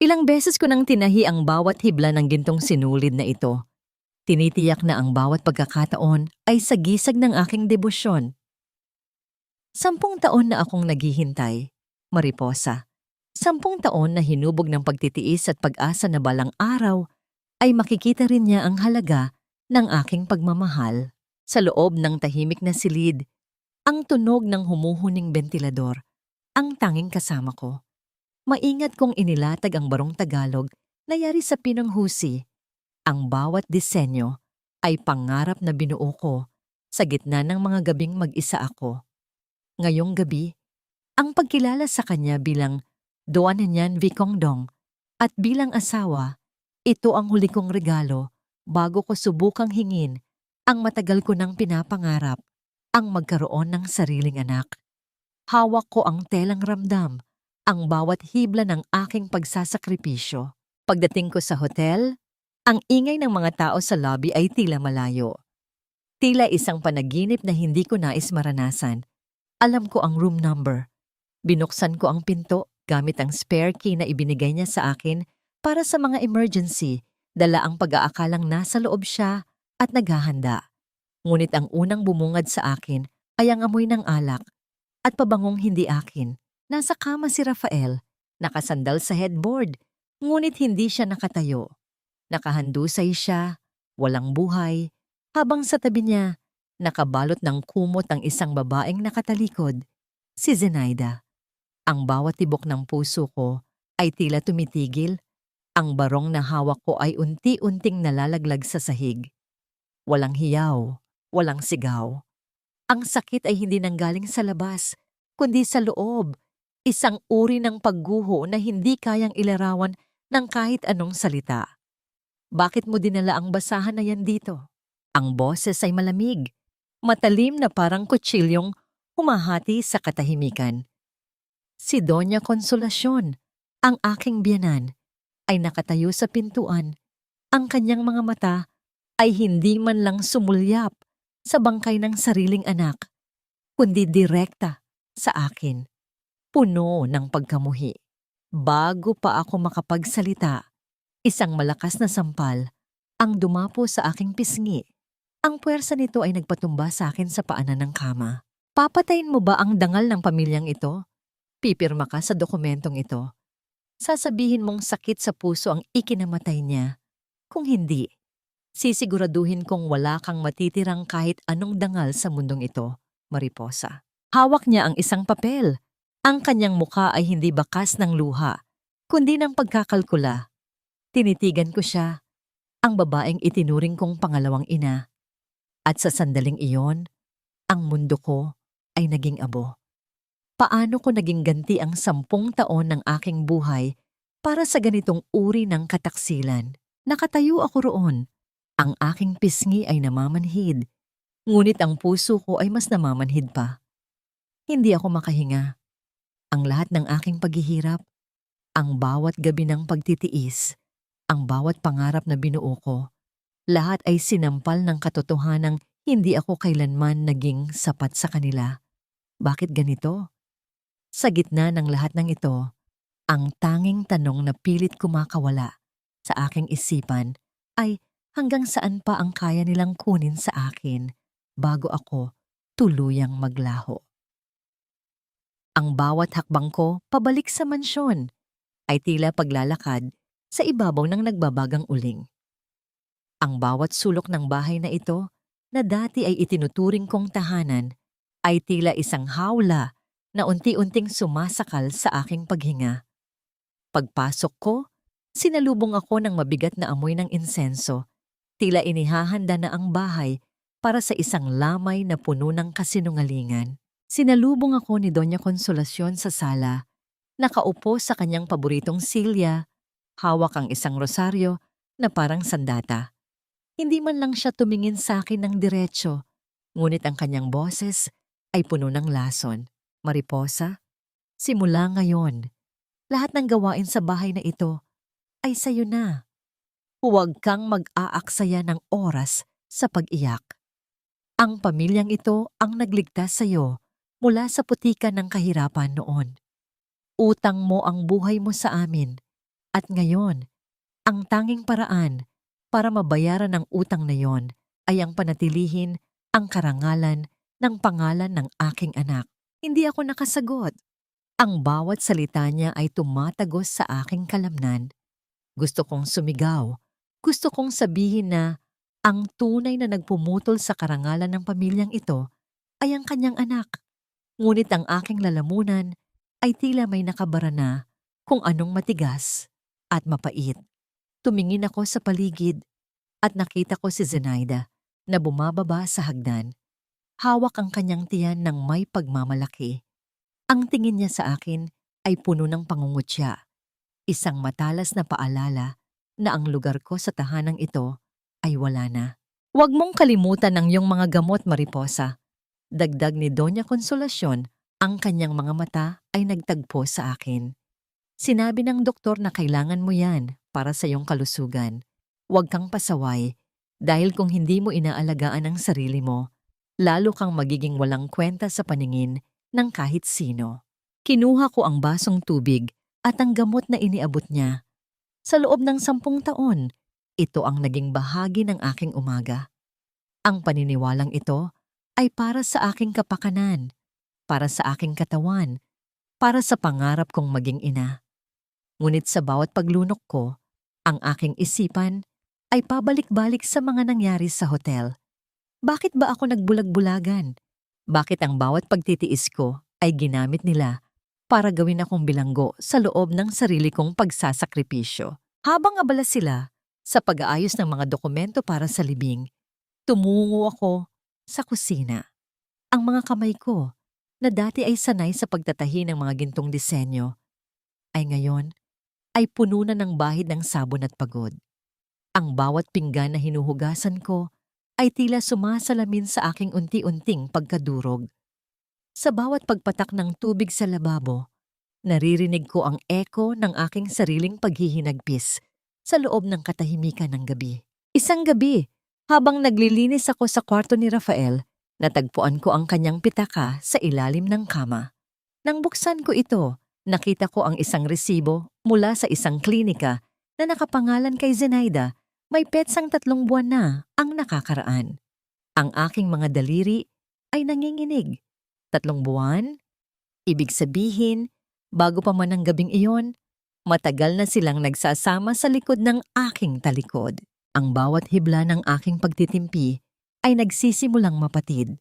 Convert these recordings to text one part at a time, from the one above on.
Ilang beses ko nang tinahi ang bawat hibla ng gintong sinulid na ito. Tinitiyak na ang bawat pagkakataon ay sagisag ng aking debosyon. 10 taon na akong naghihintay, Mariposa. 10 taon na hinubog ng pagtitiis at pag-asa na balang araw ay makikita rin niya ang halaga ng aking pagmamahal. Sa loob ng tahimik na silid, ang tunog ng humuhuning bentilador, ang tanging kasama ko. Maingat kong inilatag ang barong Tagalog na yari sa pinanghusi. Ang bawat disenyo ay pangarap na binuo ko sa gitna ng mga gabing mag-isa ako. Ngayong gabi, ang pagkilala sa kanya bilang Doan Nyan Vicongdong at bilang asawa, ito ang huli kong regalo bago ko subukang hingin ang matagal ko nang pinapangarap, ang magkaroon ng sariling anak. Hawak ko ang telang ramdam, ang bawat hibla ng aking pagsasakripisyo. Pagdating ko sa hotel, ang ingay ng mga tao sa lobby ay tila malayo. Tila isang panaginip na hindi ko nais maranasan. Alam ko ang room number. Binuksan ko ang pinto gamit ang spare key na ibinigay niya sa akin para sa mga emergency, dala ang pag-aakalang nasa loob siya at naghahanda. Ngunit ang unang bumungad sa akin ay ang amoy ng alak at pabangong hindi akin. Nasa kama si Rafael, nakasandal sa headboard, ngunit hindi siya nakatayo. Nakahandusay siya, walang buhay, habang sa tabi niya, nakabalot ng kumot ang isang babaeng nakatalikod, si Zenaida. Ang bawat tibok ng puso ko ay tila tumitigil, ang barong na hawak ko ay unti-unting nalalaglag sa sahig. Walang hiyaw, walang sigaw. Ang sakit ay hindi nanggaling sa labas, kundi sa loob. Isang uri ng pagguho na hindi kayang ilarawan ng kahit anong salita. Bakit mo dinala ang basahan na yan dito? Ang boses ay malamig, matalim na parang kutsilyong humahati sa katahimikan. Si Doña Consolacion, ang aking biyanan, ay nakatayo sa pintuan. Ang kanyang mga mata ay hindi man lang sumulyap sa bangkay ng sariling anak, kundi direkta sa akin, puno ng pagkamuhi. Bago pa ako makapagsalita, isang malakas na sampal ang dumapo sa aking pisngi. Ang puwersa nito ay nagpatumba sa akin sa paanan ng kama. Papatayin mo ba ang dangal ng pamilyang ito? Pipirma ka sa dokumentong ito. Sasabihin mong sakit sa puso ang ikinamatay niya. Kung hindi, sisiguraduhin kong wala kang matitirang kahit anong dangal sa mundong ito, Mariposa. Hawak niya ang isang papel. Ang kanyang mukha ay hindi bakas ng luha, kundi ng pagkakalkula. Tinitigan ko siya, ang babaeng itinuring kong pangalawang ina. At sa sandaling iyon, ang mundo ko ay naging abo. Paano ko naging ganti ang 10 taon ng aking buhay para sa ganitong uri ng kataksilan? Nakatayo ako roon. Ang aking pisngi ay namamanhid, ngunit ang puso ko ay mas namamanhid pa. Hindi ako makahinga. Ang lahat ng aking paghihirap, ang bawat gabi ng pagtitiis, ang bawat pangarap na binuo ko, lahat ay sinampal ng katotohanang hindi ako kailanman naging sapat sa kanila. Bakit ganito? Sa gitna ng lahat ng ito, ang tanging tanong na pilit kumakawala sa aking isipan ay hanggang saan pa ang kaya nilang kunin sa akin bago ako tuluyang maglaho. Ang bawat hakbang ko pabalik sa mansyon ay tila paglalakad sa ibabaw ng nagbabagang uling. Ang bawat sulok ng bahay na ito na dati ay itinuturing kong tahanan ay tila isang hawla na unti-unting sumasakal sa aking paghinga. Pagpasok ko, sinalubong ako ng mabigat na amoy ng insenso. Tila inihahanda na ang bahay para sa isang lamay na puno ng kasinungalingan. Sinalubong ako ni Doña Consolacion sa sala, nakaupo sa kanyang paboritong silya, hawak ang isang rosaryo na parang sandata. Hindi man lang siya tumingin sa akin ng diretsyo, ngunit ang kanyang boses ay puno ng lason. Mariposa, simula ngayon, lahat ng gawain sa bahay na ito ay sayo na. Huwag kang mag-aaksaya ng oras sa pag-iyak. Ang pamilyang ito ang nagligtas sa iyo mula sa putikan ng kahirapan noon. Utang mo ang buhay mo sa amin At ngayon, ang tanging paraan para mabayaran ang utang na yon ay ang panatilihin ang karangalan ng pangalan ng aking anak. Hindi ako nakasagot. Ang bawat salita niya ay tumatagos sa aking kalamnan. Gusto kong sumigaw. Gusto kong sabihin na ang tunay na nagpumutol sa karangalan ng pamilyang ito ay ang kanyang anak. Ngunit ang aking lalamunan ay tila may nakabara na kung anong matigas at mapait. Tumingin ako sa paligid at nakita ko si Zenaida na bumababa sa hagdan. Hawak ang kanyang tiyan ng may pagmamalaki. Ang tingin niya sa akin ay puno ng pangungutya. Isang matalas na paalala na ang lugar ko sa tahanang ito ay wala na. Huwag mong kalimutan ang iyong mga gamot, Mariposa. Dagdag ni Doña Consolacion, ang kanyang mga mata ay nagtagpo sa akin. Sinabi ng doktor na kailangan mo yan para sa iyong kalusugan. Huwag kang pasaway dahil kung hindi mo inaalagaan ang sarili mo, lalo kang magiging walang kwenta sa paningin ng kahit sino. Kinuha ko ang basong tubig at ang gamot na iniabot niya. Sa loob ng 10 taon, ito ang naging bahagi ng aking umaga. Ang paniniwalang ito ay para sa aking kapakanan, para sa aking katawan, para sa pangarap kong maging ina. Ngunit sa bawat paglunok ko, ang aking isipan ay pabalik-balik sa mga nangyari sa hotel. Bakit ba ako nagbulag-bulagan? Bakit ang bawat pagtitiis ko ay ginamit nila para gawin akong bilanggo sa loob ng sarili kong pagsasakripisyo? Habang abala sila sa pag-aayos ng mga dokumento para sa libing, tumungo ako sa kusina. Ang mga kamay ko, na dati ay sanay sa pagtatahi ng mga gintong disenyo, ay ngayon ay puno na ng bahid ng sabon at pagod. Ang bawat pinggan na hinuhugasan ko ay tila sumasalamin sa aking unti-unting pagkadurog. Sa bawat pagpatak ng tubig sa lababo, naririnig ko ang eko ng aking sariling paghihinagpis sa loob ng katahimikan ng gabi. Isang gabi, habang naglilinis ako sa kwarto ni Rafael, natagpuan ko ang kanyang pitaka sa ilalim ng kama. Nang buksan ko ito, nakita ko ang isang resibo mula sa isang klinika na nakapangalan kay Zenaida. May petsang 3 buwan na ang nakakaraan. Ang aking mga daliri ay nanginginig. 3 buwan? Ibig sabihin, bago pa man ang gabing iyon, matagal na silang nagsasama sa likod ng aking talikod. Ang bawat hibla ng aking pagtitimpi ay nagsisimulang mapatid.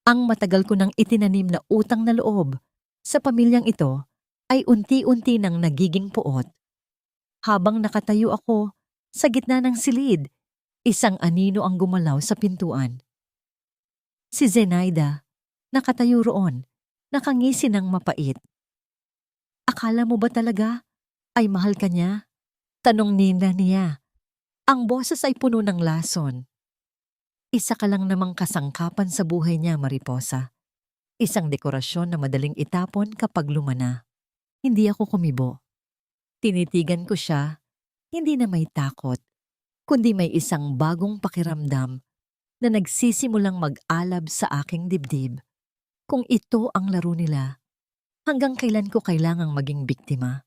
Ang matagal ko nang itinanim na utang na loob sa pamilyang ito ay unti-unti nang nagiging puot. Habang nakatayo ako sa gitna ng silid, isang anino ang gumalaw sa pintuan. Si Zenaida, nakatayo roon, nakangisi ng mapait. Akala mo ba talaga ay mahal ka niya? Tanong nina niya. Ang boses ay puno ng lason. Isa ka lang namang kasangkapan sa buhay niya, Mariposa. Isang dekorasyon na madaling itapon kapag lumana. Hindi ako kumibo. Tinitigan ko siya, hindi na may takot, kundi may isang bagong pakiramdam na nagsisimulang mag-alab sa aking dibdib. Kung ito ang laro nila, hanggang kailan ko kailangang maging biktima?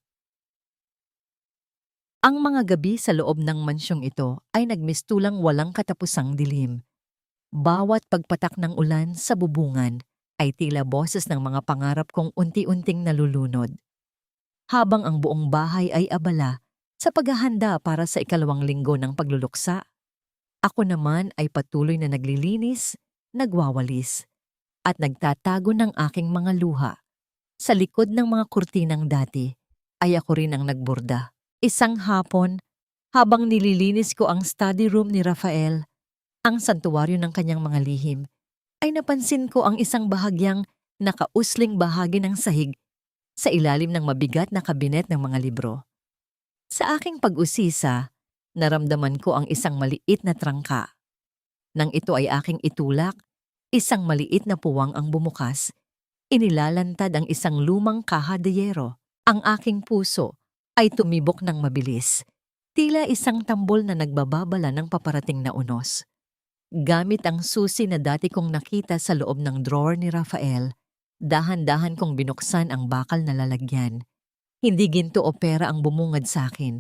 Ang mga gabi sa loob ng mansyong ito ay nagmistulang walang katapusang dilim. Bawat pagpatak ng ulan sa bubungan ay tila boses ng mga pangarap kong unti-unting nalulunod. Habang ang buong bahay ay abala sa paghahanda para sa 2 linggo ng pagluluksa, ako naman ay patuloy na naglilinis, nagwawalis, at nagtatago ng aking mga luha. Sa likod ng mga kurtinang dati ay ako rin ang nagborda. Isang hapon, habang nililinis ko ang study room ni Rafael, ang santuwaryo ng kanyang mga lihim, ay napansin ko ang isang bahagyang nakausling bahagi ng sahig sa ilalim ng mabigat na kabinet ng mga libro. Sa aking pag-usisa, naramdaman ko ang isang maliit na trangka. Nang ito ay aking itulak, isang maliit na puwang ang bumukas. Inilalantad ang isang lumang kaha de yero. Ang aking puso ay tumibok ng mabilis. Tila isang tambol na nagbababala ng paparating na unos. Gamit ang susi na dati kong nakita sa loob ng drawer ni Rafael, dahan-dahan kong binuksan ang bakal na lalagyan. Hindi ginto o pera ang bumungad sa akin,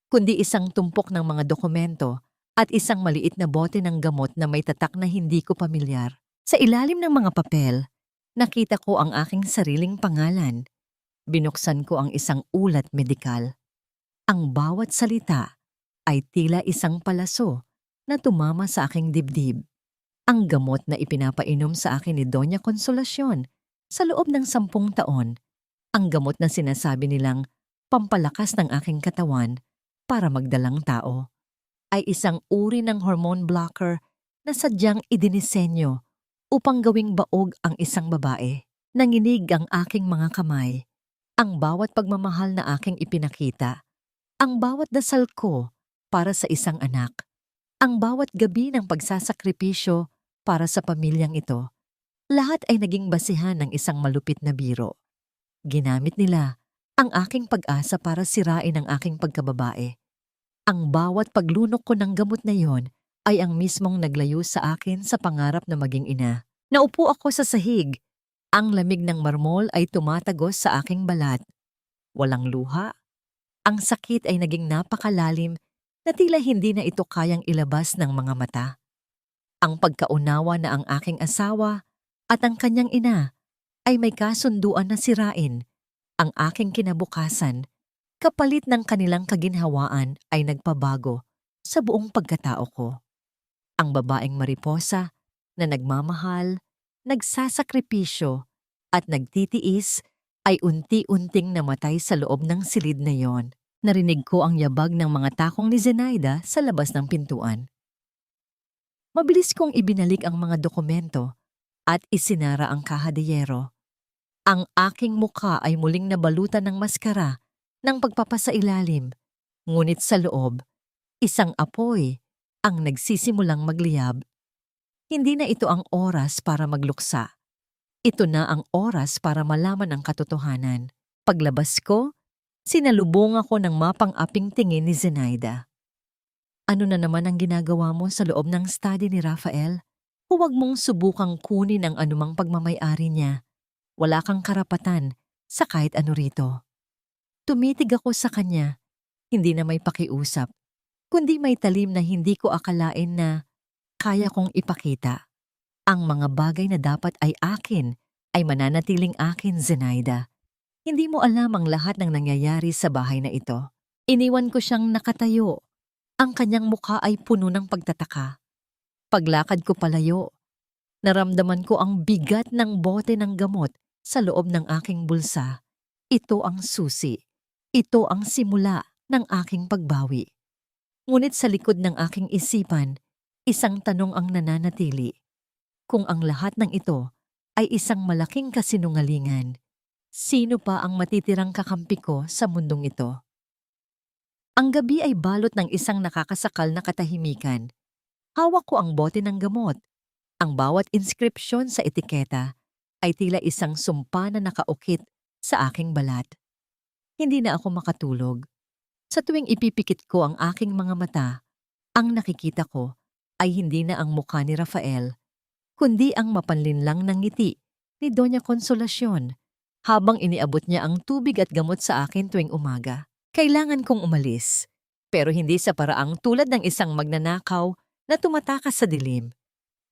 kundi isang tumpok ng mga dokumento at isang maliit na bote ng gamot na may tatak na hindi ko pamilyar. Sa ilalim ng mga papel, nakita ko ang aking sariling pangalan. Binuksan ko ang isang ulat medikal. Ang bawat salita ay tila isang palaso na tumama sa aking dibdib. Ang gamot na ipinapainom sa akin ni Doña Consolacion sa loob ng 10 taon. Ang gamot na sinasabi nilang pampalakas ng aking katawan para magdalang tao ay isang uri ng hormone blocker na sadyang idinisenyo upang gawing baog ang isang babae. Nanginig ang aking mga kamay, ang bawat pagmamahal na aking ipinakita, ang bawat dasal ko para sa isang anak, ang bawat gabi ng pagsasakripisyo para sa pamilyang ito. Lahat ay naging basihan ng isang malupit na biro. Ginamit nila ang aking pag-asa para sirain ang aking pagkababae. Ang bawat paglunok ko ng gamot na yon ay ang mismong naglayo sa akin sa pangarap na maging ina. Naupo ako sa sahig. Ang lamig ng marmol ay tumatagos sa aking balat. Walang luha. Ang sakit ay naging napakalalim na tila hindi na ito kayang ilabas ng mga mata. Ang pagkaunawa na ang aking asawa at ang kanyang ina ay may kasunduan na sirain ang aking kinabukasan, kapalit ng kanilang kaginhawaan ay nagpabago sa buong pagkatao ko. Ang babaeng mariposa na nagmamahal, nagsasakripisyo at nagtitiis ay unti-unting namatay sa loob ng silid na yon. Narinig ko ang yabag ng mga takong ni Zenaida sa labas ng pintuan. Mabilis kong ibinalik ang mga dokumento at isinara ang kahadiyero. Ang aking mukha ay muling nabalutan ng maskara ng pagpapasailalim, ngunit sa loob, isang apoy ang nagsisimulang magliyab. Hindi na ito ang oras para magluksa. Ito na ang oras para malaman ang katotohanan. Paglabas ko, sinalubong ako ng mapang-aping tingin ni Zenaida. Ano na naman ang ginagawa mo sa loob ng study ni Rafael? Huwag mong subukang kunin ang anumang pagmamay-ari niya. Wala kang karapatan sa kahit ano rito. Tumitig ako sa kanya, hindi na may pakiusap, kundi may talim na hindi ko akalain na kaya kong ipakita. Ang mga bagay na dapat ay akin ay mananatiling akin, Zenaida. Hindi mo alam ang lahat ng nangyayari sa bahay na ito. Iniwan ko siyang nakatayo. Ang kanyang mukha ay puno ng pagtataka. Paglakad ko palayo, naramdaman ko ang bigat ng bote ng gamot sa loob ng aking bulsa. Ito ang susi. Ito ang simula ng aking pagbawi. Ngunit sa likod ng aking isipan, isang tanong ang nananatili. Kung ang lahat ng ito ay isang malaking kasinungalingan, sino pa ang matitirang kakampi ko sa mundong ito? Ang gabi ay balot ng isang nakakasakal na katahimikan. Hawak ko ang bote ng gamot. Ang bawat inskripsyon sa etiketa ay tila isang sumpa na nakaukit sa aking balat. Hindi na ako makatulog. Sa tuwing ipipikit ko ang aking mga mata, ang nakikita ko ay hindi na ang mukha ni Rafael, kundi ang mapanlinlang ng ngiti ni Doña Consolacion habang iniabot niya ang tubig at gamot sa akin tuwing umaga. Kailangan kong umalis, pero hindi sa paraang tulad ng isang magnanakaw na tumatakas sa dilim.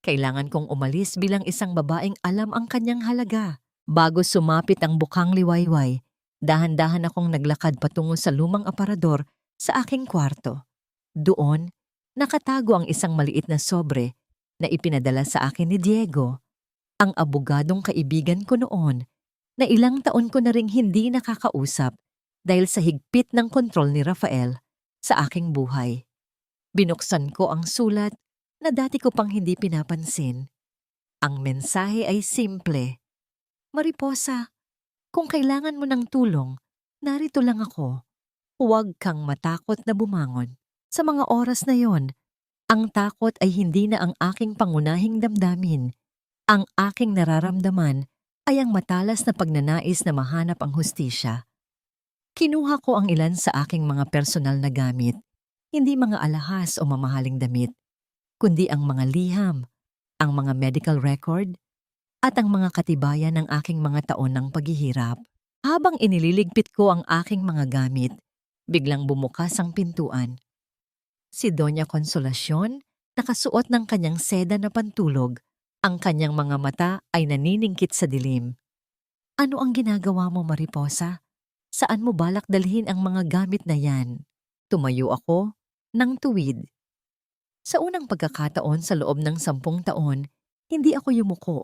Kailangan kong umalis bilang isang babaeng alam ang kanyang halaga. Bago sumapit ang bukang liwayway, dahan-dahan akong naglakad patungo sa lumang aparador sa aking kwarto. Doon, nakatago ang isang maliit na sobre na ipinadala sa akin ni Diego, ang abogadong kaibigan ko noon na ilang taon ko na ring hindi nakakausap dahil sa higpit ng kontrol ni Rafael sa aking buhay. Binuksan ko ang sulat na dati ko pang hindi pinapansin. Ang mensahe ay simple. Mariposa, kung kailangan mo ng tulong, narito lang ako. Huwag kang matakot na bumangon. Sa mga oras na yon, ang takot ay hindi na ang aking pangunahing damdamin. Ang aking nararamdaman ay ang matalas na pagnanais na mahanap ang hustisya. Kinuha ko ang ilan sa aking mga personal na gamit, hindi mga alahas o mamahaling damit, kundi ang mga liham, ang mga medical record, at ang mga katibayan ng aking mga taon ng paghihirap. Habang inililigpit ko ang aking mga gamit, biglang bumukas ang pintuan. Si Doña Consolacion, nakasuot ng kanyang seda na pantulog, ang kanyang mga mata ay naniningkit sa dilim. Ano ang ginagawa mo, Mariposa? Saan mo balak dalhin ang mga gamit na yan? Tumayo ako ng tuwid. Sa unang pagkakataon sa loob ng 10 taon, hindi ako yumuko.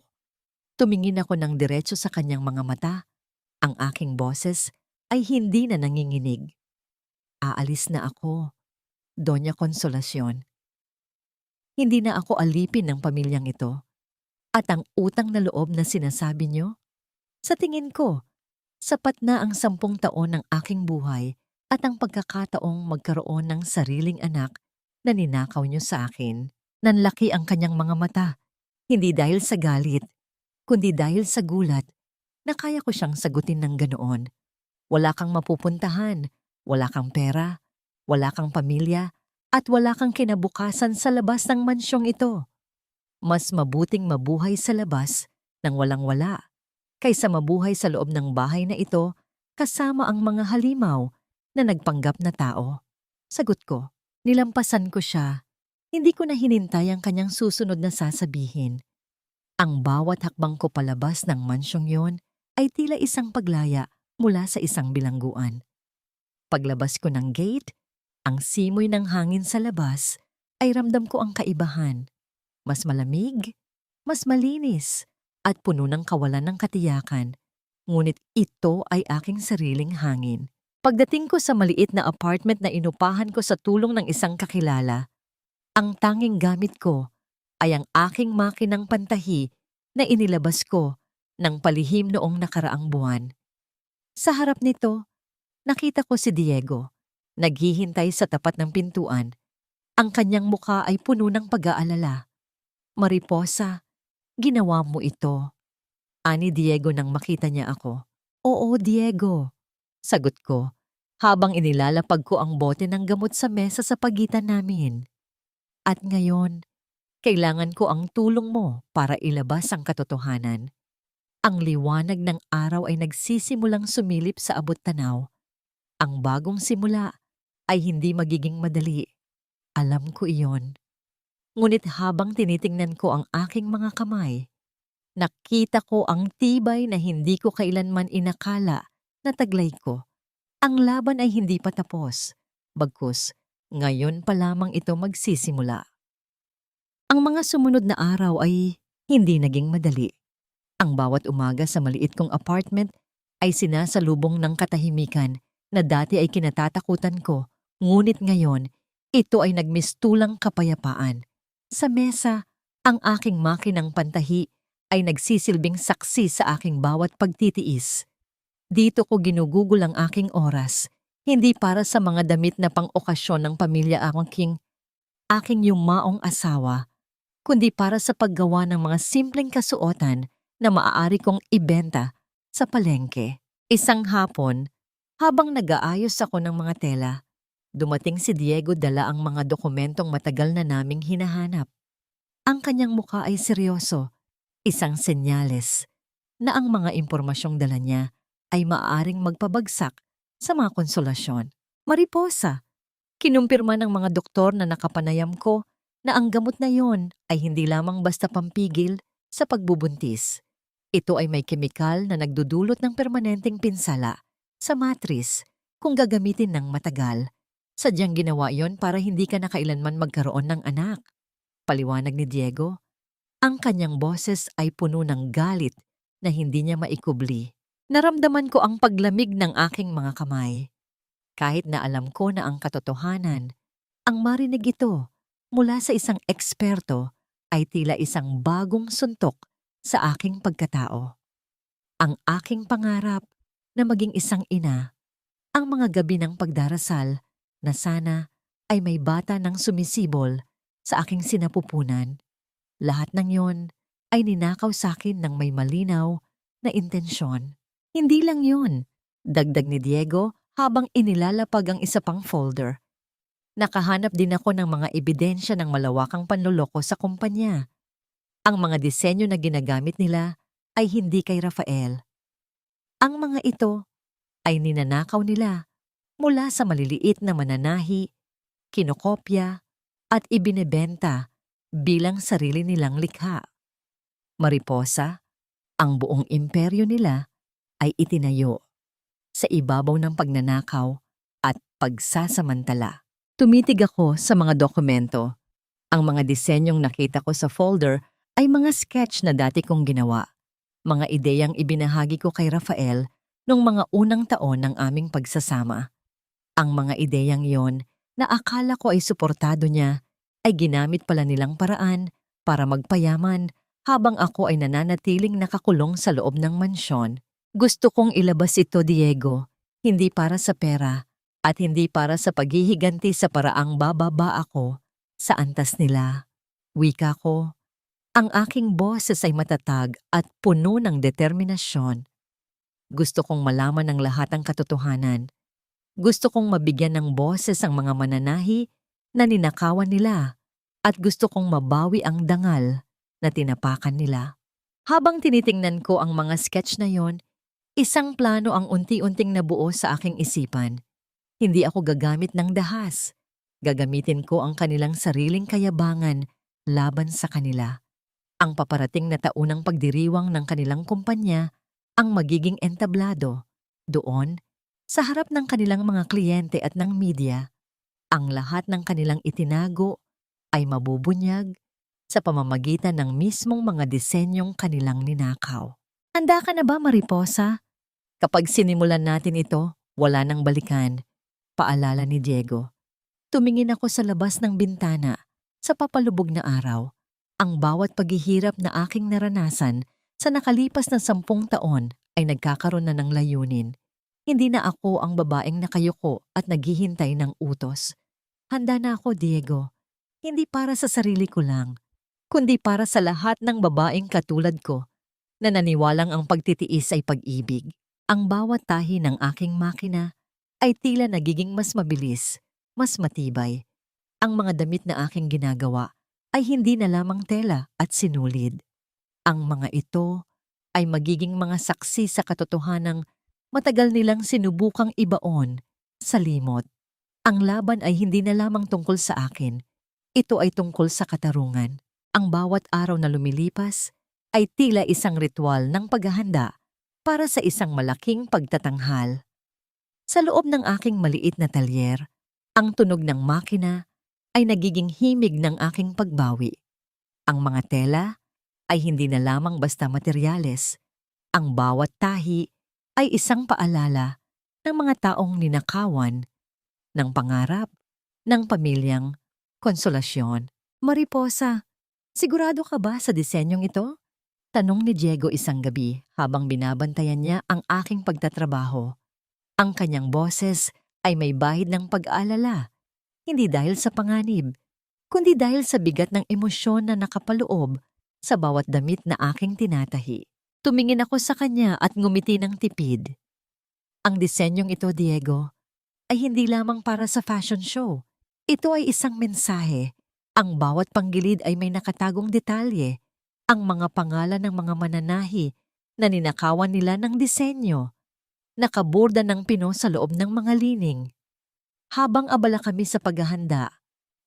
Tumingin ako ng diretso sa kanyang mga mata. Ang aking boses ay hindi na nanginginig. Aalis na ako, Doña Consolacion. Hindi na ako alipin ng pamilyang ito. At ang utang na loob na sinasabi niyo, sa tingin ko, sapat na ang 10 taon ng aking buhay at ang pagkakataong magkaroon ng sariling anak na ninakaw niyo sa akin. Nanlaki ang kanyang mga mata, hindi dahil sa galit, kundi dahil sa gulat na kaya ko siyang sagutin ng ganoon. Wala kang mapupuntahan, wala kang pera, wala kang pamilya, at wala kang kinabukasan sa labas ng mansyong ito. Mas mabuting mabuhay sa labas nang walang-wala kaysa mabuhay sa loob ng bahay na ito kasama ang mga halimaw na nagpanggap na tao. Sagot ko, nilampasan ko siya. Hindi ko na hinintay ang kanyang susunod na sasabihin. Ang bawat hakbang ko palabas ng mansyong yon ay tila isang paglaya mula sa isang bilangguan. Paglabas ko ng gate, ang simoy ng hangin sa labas ay ramdam ko ang kaibahan. Mas malamig, mas malinis, at puno ng kawalan ng katiyakan. Ngunit ito ay aking sariling hangin. Pagdating ko sa maliit na apartment na inupahan ko sa tulong ng isang kakilala, ang tanging gamit ko ay ang aking makinang pantahi na inilabas ko ng palihim noong nakaraang buwan. Sa harap nito, nakita ko si Diego, naghihintay sa tapat ng pintuan. Ang kanyang muka ay puno ng pag-aalala. Mariposa, ginawa mo ito. Ani Diego nang makita niya ako. Oo, Diego, sagot ko, habang inilalapag ko ang bote ng gamot sa mesa sa pagitan namin. At ngayon, kailangan ko ang tulong mo para ilabas ang katotohanan. Ang liwanag ng araw ay nagsisimulang sumilip sa abot-tanaw. Ang bagong simula ay hindi magiging madali. Alam ko iyon. Ngunit habang tinitingnan ko ang aking mga kamay, nakita ko ang tibay na hindi ko kailanman inakala na taglay ko. Ang laban ay hindi pa tapos, bagkus ngayon pa lamang ito magsisimula. Ang mga sumunod na araw ay hindi naging madali. Ang bawat umaga sa maliit kong apartment ay sinasalubong ng katahimikan na dati ay kinatatakutan ko, ngunit ngayon ito ay nagmistulang kapayapaan. Sa mesa, ang aking makinang pantahi ay nagsisilbing saksi sa aking bawat pagtitiis. Dito ko ginugugol ang aking oras, hindi para sa mga damit na pang-okasyon ng pamilya aking yumaong asawa, kundi para sa paggawa ng mga simpleng kasuotan na maaari kong ibenta sa palengke. Isang hapon, habang nag-aayos ako ng mga tela, dumating si Diego dala ang mga dokumentong matagal na naming hinahanap. Ang kanyang mukha ay seryoso, isang senyales na ang mga impormasyong dala niya ay maaaring magpabagsak sa mga konsolasyon. Mariposa, kinumpirma ng mga doktor na nakapanayam ko na ang gamot na yon ay hindi lamang basta pampigil sa pagbubuntis. Ito ay may kemikal na nagdudulot ng permanenteng pinsala sa matris kung gagamitin ng matagal. Sadyang ginawa yon para hindi ka na kailanman magkaroon ng anak. Paliwanag ni Diego, ang kanyang boses ay puno ng galit na hindi niya maikubli. Naramdaman ko ang paglamig ng aking mga kamay. Kahit na alam ko na ang katotohanan, ang marinig ito mula sa isang eksperto ay tila isang bagong suntok sa aking pagkatao. Ang aking pangarap na maging isang ina, ang mga gabi ng pagdarasal na sana ay may bata ng sumisibol sa aking sinapupunan. Lahat ng yon ay ninakaw sa akin ng may malinaw na intensyon. Hindi lang yun, dagdag ni Diego habang inilalapag ang isa pang folder. Nakahanap din ako ng mga ebidensya ng malawakang panloloko sa kumpanya. Ang mga disenyo na ginagamit nila ay hindi kay Rafael. Ang mga ito ay ninanakaw nila mula sa maliliit na mananahi, kinokopya at ibinebenta bilang sarili nilang likha. Mariposa, ang buong imperyo nila ay itinayo sa ibabaw ng pagnanakaw at pagsasamantala. Tumitig ako sa mga dokumento. Ang mga disenyong nakita ko sa folder ay mga sketch na dati kong ginawa. Mga ideyang ibinahagi ko kay Rafael noong mga unang taon ng aming pagsasama. Ang mga ideyang yon na akala ko ay suportado niya ay ginamit pala nilang paraan para magpayaman habang ako ay nananatiling nakakulong sa loob ng mansyon. Gusto kong ilabas ito, Diego, hindi para sa pera at hindi para sa paghihiganti sa paraang bababa ako sa antas nila. Wika ko, ang aking boses ay matatag at puno ng determinasyon. Gusto kong malaman ng lahat ang katotohanan. Gusto kong mabigyan ng boses ang mga mananahi na ninakawan nila at gusto kong mabawi ang dangal na tinapakan nila. Habang tinitingnan ko ang mga sketch na yon, isang plano ang unti-unting nabuo sa aking isipan. Hindi ako gagamit ng dahas. Gagamitin ko ang kanilang sariling kayabangan laban sa kanila. Ang paparating na taunang pagdiriwang ng kanilang kumpanya ang magiging entablado. Doon, sa harap ng kanilang mga kliyente at ng media, ang lahat ng kanilang itinago ay mabubunyag sa pamamagitan ng mismong mga disenyong kanilang ninakaw. Handa ka na ba, Mariposa? Kapag sinimulan natin ito, wala nang balikan, paalala ni Diego. Tumingin ako sa labas ng bintana sa papalubog na araw. Ang bawat paghihirap na aking naranasan sa nakalipas na 10 taon ay nagkakaroon na ng layunin. Hindi na ako ang babaeng nakayuko at naghihintay ng utos. Handa na ako, Diego. Hindi para sa sarili ko lang, kundi para sa lahat ng babaeng katulad ko na naniwalang ang pagtitiis ay pag-ibig. Ang bawat tahi ng aking makina ay tila nagiging mas mabilis, mas matibay. Ang mga damit na aking ginagawa ay hindi na lamang tela at sinulid. Ang mga ito ay magiging mga saksi sa katotohanang matagal nilang sinubukang ibaon sa limot. Ang laban ay hindi na lamang tungkol sa akin. Ito ay tungkol sa katarungan. Ang bawat araw na lumilipas ay tila isang ritual ng paghahanda para sa isang malaking pagtatanghal. Sa loob ng aking maliit na talyer, ang tunog ng makina ay nagiging himig ng aking pagbawi. Ang mga tela ay hindi na lamang basta materyales. Ang bawat tahi ay isang paalala ng mga taong ninakawan, ng pangarap, ng pamilyang konsolasyon. Mariposa, sigurado ka ba sa disenyong ito? Tanong ni Diego isang gabi habang binabantayan niya ang aking pagtatrabaho. Ang kanyang boses ay may bahid ng pag-aalala, hindi dahil sa panganib, kundi dahil sa bigat ng emosyon na nakapaloob sa bawat damit na aking tinatahi. Tumingin ako sa kanya at ngumiti ng tipid. Ang disenyong ito, Diego, ay hindi lamang para sa fashion show. Ito ay isang mensahe. Ang bawat panggilid ay may nakatagong detalye. Ang mga pangalan ng mga mananahi na ninakawan nila ng disenyo. Nakaborda ng pino sa loob ng mga lining. Habang abala kami sa paghahanda,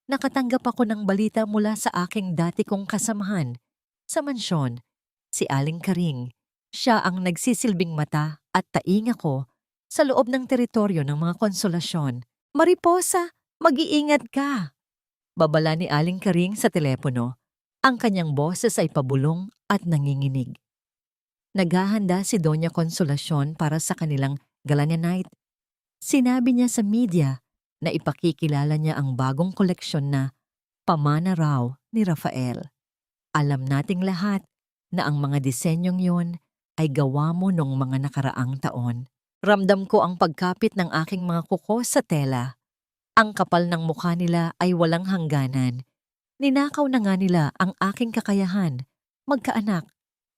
nakatanggap ako ng balita mula sa aking dati kong kasamahan sa mansyon, si Aling Karing. Siya ang nagsisilbing mata at tainga ko sa loob ng teritoryo ng mga konsolasyon. Mariposa, mag-iingat ka! Babala ni Aling Karing sa telepono. Ang kanyang boses ay pabulong at nanginginig. Naghahanda si Doña Consolacion para sa kanilang Galania Night. Sinabi niya sa media na ipakikilala niya ang bagong koleksyon na pamana raw ni Rafael. Alam nating lahat na ang mga disenyong yon ay gawa mo nung mga nakaraang taon. Ramdam ko ang pagkapit ng aking mga kuko sa tela. Ang kapal ng mukha nila ay walang hangganan. Ninakaw na nga nila ang aking kakayahan, magkaanak.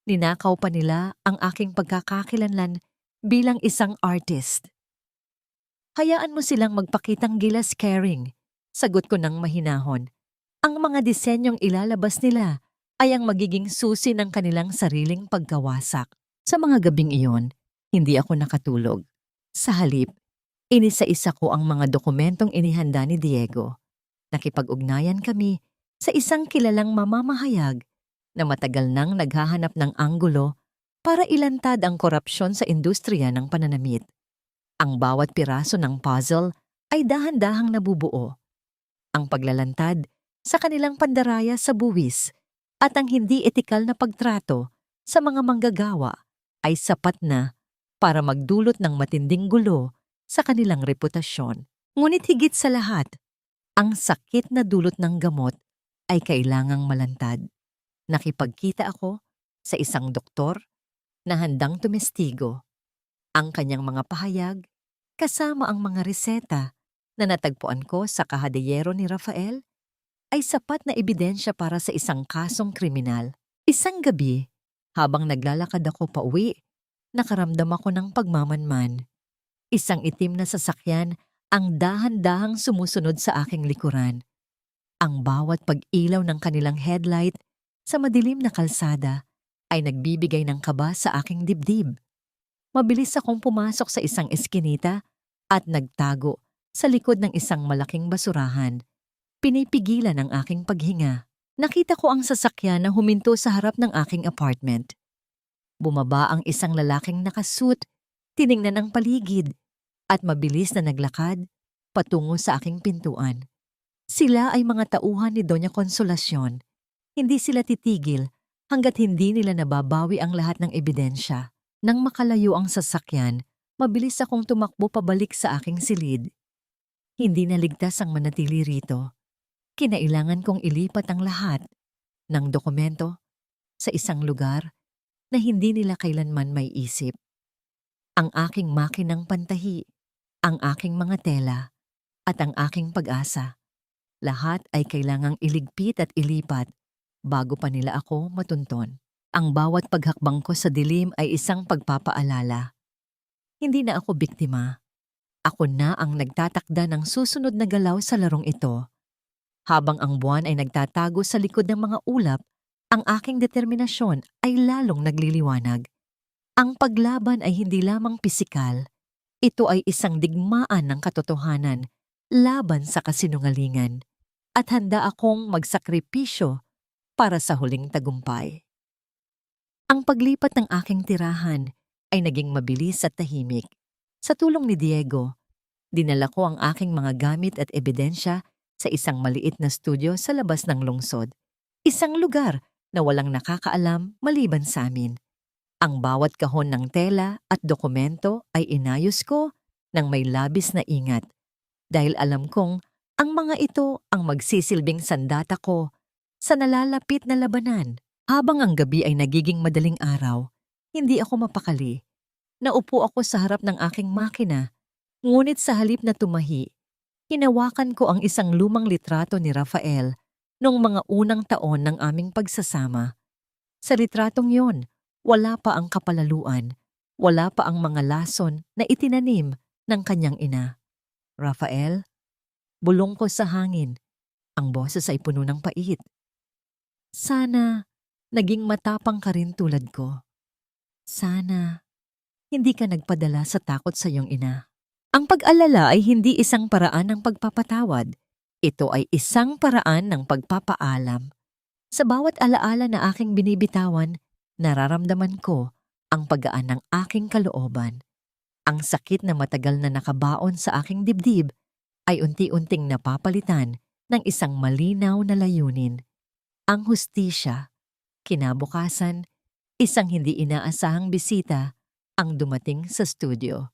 Ninakaw pa nila ang aking pagkakakilanlan bilang isang artist. Hayaan mo silang magpakitang gilas, Caring. Sagot ko ng mahinahon. Ang mga disenyong ilalabas nila ay ang magiging susi ng kanilang sariling pagkawasak. Sa mga gabing iyon, Hindi ako nakatulog. Sa halip, inisa-isa ko ang mga dokumentong inihanda ni Diego. Nakipag-ugnayan kami sa isang kilalang mamamahayag na matagal nang naghahanap ng anggulo para ilantad ang korupsyon sa industriya ng pananamit. Ang bawat piraso ng puzzle ay dahan-dahang nabubuo. Ang paglalantad sa kanilang pandaraya sa buwis at ang hindi etikal na pagtrato sa mga manggagawa ay sapat na para magdulot ng matinding gulo sa kanilang reputasyon. Ngunit higit sa lahat, ang sakit na dulot ng gamot ay kailangang malantad. Nakipagkita ako sa isang doktor na handang tumestigo. Ang kanyang mga pahayag kasama ang mga reseta na natagpuan ko sa kahadiyero ni Rafael ay sapat na ebidensya para sa isang kasong kriminal. Isang gabi, habang naglalakad ako pauwi, nakaramdam ako ng pagmamanman. Isang itim na sasakyan ang dahan-dahang sumusunod sa aking likuran. Ang bawat pag-ilaw ng kanilang headlight sa madilim na kalsada ay nagbibigay ng kaba sa aking dibdib. Mabilis akong pumasok sa isang eskinita at nagtago sa likod ng isang malaking basurahan. Pinipigilan ang aking paghinga. Nakita ko ang sasakyan na huminto sa harap ng aking apartment. Bumaba ang isang lalaking nakasuit, tiningnan ang paligid, at mabilis na naglakad patungo sa aking pintuan. Sila ay mga tauhan ni Doña Consolacion. Hindi sila titigil hanggat hindi nila nababawi ang lahat ng ebidensya. Nang makalayo ang sasakyan, mabilis akong tumakbo pabalik sa aking silid. Hindi naligtas ang manatili rito. Kinailangan kong ilipat ang lahat ng dokumento sa isang lugar na hindi nila kailanman may isip. Ang aking makinang pantahi, ang aking mga tela, at ang aking pag-asa. Lahat ay kailangang iligpit at ilipat bago pa nila ako matunton. Ang bawat paghakbang ko sa dilim ay isang pagpapaalala. Hindi na ako biktima. Ako na ang nagtatakda ng susunod na galaw sa larong ito. Habang ang buwan ay nagtatago sa likod ng mga ulap, ang aking determinasyon ay lalong nagliliwanag. Ang paglaban ay hindi lamang pisikal. Ito ay isang digmaan ng katotohanan laban sa kasinungalingan. At handa akong magsakripisyo para sa huling tagumpay. Ang paglipat ng aking tirahan ay naging mabilis at tahimik. Sa tulong ni Diego, dinala ko ang aking mga gamit at ebidensya sa isang maliit na studio sa labas ng lungsod. Isang lugar na walang nakakaalam maliban sa amin. Ang bawat kahon ng tela at dokumento ay inayos ko ng may labis na ingat dahil alam kong ang mga ito ang magsisilbing sandata ko sa nalalapit na labanan. Habang ang gabi ay nagiging madaling araw, hindi ako mapakali. Naupo ako sa harap ng aking makina, ngunit sa halip na tumahi, hinawakan ko ang isang lumang litrato ni Rafael noong mga unang taon ng aming pagsasama. Sa litratong yon, wala pa ang kapalaluan, wala pa ang mga lason na itinanim ng kanyang ina. Rafael, bulong ko sa hangin. Ang boses ay puno ng pait. Sana naging matapang ka rin tulad ko. Sana hindi ka nagpadala sa takot sa iyong ina. Ang pag-alala ay hindi isang paraan ng pagpapatawad. Ito ay isang paraan ng pagpapaalam. Sa bawat alaala na aking binibitawan, nararamdaman ko ang paggaan ng aking kalooban. Ang sakit na matagal na nakabaon sa aking dibdib ay unti-unting napapalitan ng isang malinaw na layunin. Ang hustisya. Kinabukasan, isang hindi inaasahang bisita ang dumating sa studio.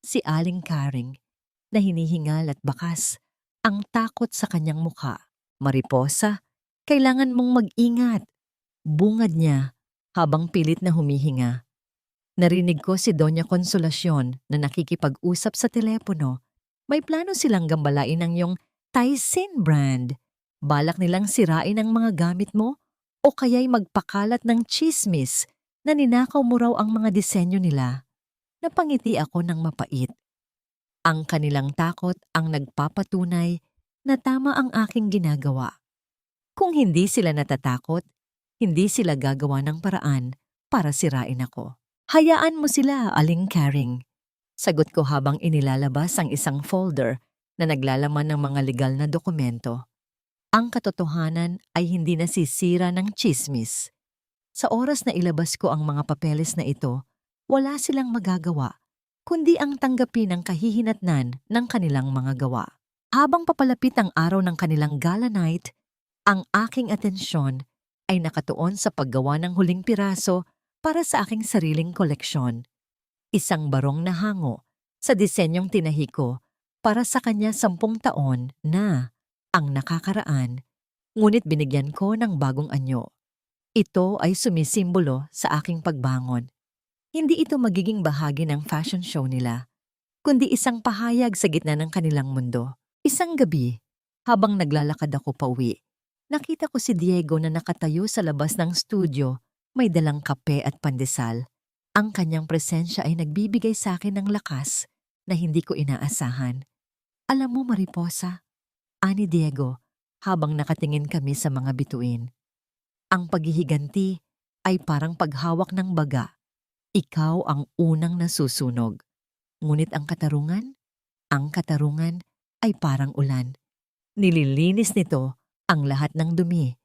Si Aling Karing, na hinihingal at bakas ang takot sa kanyang mukha. Mariposa, kailangan mong mag-ingat. Bungad niya habang pilit na humihinga. Narinig ko si Doña Consolacion na nakikipag-usap sa telepono. May plano silang gambalain ang iyong Tyson brand. Balak nilang sirain ang mga gamit mo o kaya'y magpakalat ng chismis na ninakaw mo raw ang mga disenyo nila. Napangiti ako ng mapait. Ang kanilang takot ang nagpapatunay na tama ang aking ginagawa. Kung hindi sila natatakot, hindi sila gagawa ng paraan para sirain ako. Hayaan mo sila, Aling Caring. Sagot ko habang inilalabas ang isang folder na naglalaman ng mga legal na dokumento. Ang katotohanan ay hindi nasisira ng tsismis. Sa oras na ilabas ko ang mga papeles na ito, wala silang magagawa, kundi ang tanggapin ang kahihinatnan ng kanilang mga gawa. Habang papalapit ang araw ng kanilang gala night, ang aking atensyon ay nakatuon sa paggawa ng huling piraso para sa aking sariling koleksyon. Isang barong na hango sa disenyong tinahi ko para sa kanya 10 taon na ang nakakaraan, ngunit binigyan ko ng bagong anyo. Ito ay sumisimbolo sa aking pagbangon. Hindi ito magiging bahagi ng fashion show nila, kundi isang pahayag sa gitna ng kanilang mundo. Isang gabi, habang naglalakad ako pauwi, nakita ko si Diego na nakatayo sa labas ng studio, may dalang kape at pandesal. Ang kanyang presensya ay nagbibigay sa akin ng lakas na hindi ko inaasahan. Alam mo, Mariposa, ani Diego, habang nakatingin kami sa mga bituin. Ang paghihiganti ay parang paghawak ng baga. Ikaw ang unang nasusunog. Ngunit ang katarungan ay parang ulan. Nililinis nito ang lahat ng dumi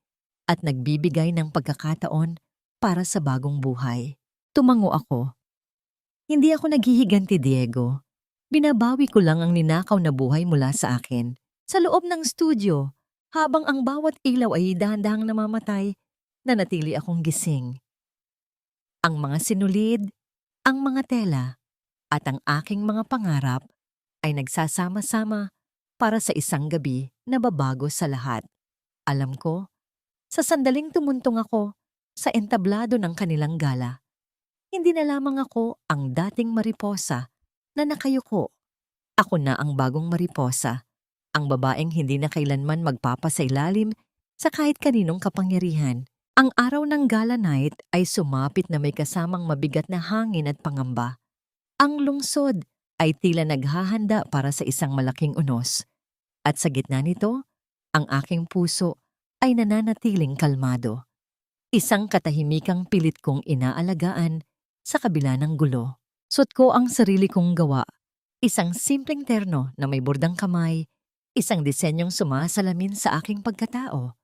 at nagbibigay ng pagkakataon para sa bagong buhay. Tumango ako. Hindi ako naghihiganti, Diego. Binabawi ko lang ang ninakaw na buhay mula sa akin. Sa loob ng studio, habang ang bawat ilaw ay dahan-dahang namamatay, nanatili akong gising. Ang mga sinulid, ang mga tela, at ang aking mga pangarap ay nagsasama-sama para sa isang gabi na babago sa lahat. Alam ko, sa sandaling tumuntong ako sa entablado ng kanilang gala, hindi na lamang ako ang dating Mariposa na nakayuko. Ako na ang bagong Mariposa, ang babaeng hindi na kailanman magpapasailalim sa kahit kaninong kapangyarihan. Ang araw ng gala night ay sumapit na may kasamang mabigat na hangin at pangamba. Ang lungsod ay tila naghahanda para sa isang malaking unos. At sa gitna nito, ang aking puso ay nananatiling kalmado. Isang katahimikang pilit kong inaalagaan sa kabila ng gulo. Suot ko ang sarili kong gawa. Isang simpleng terno na may bordang kamay, isang disenyong sumasalamin sa aking pagkatao.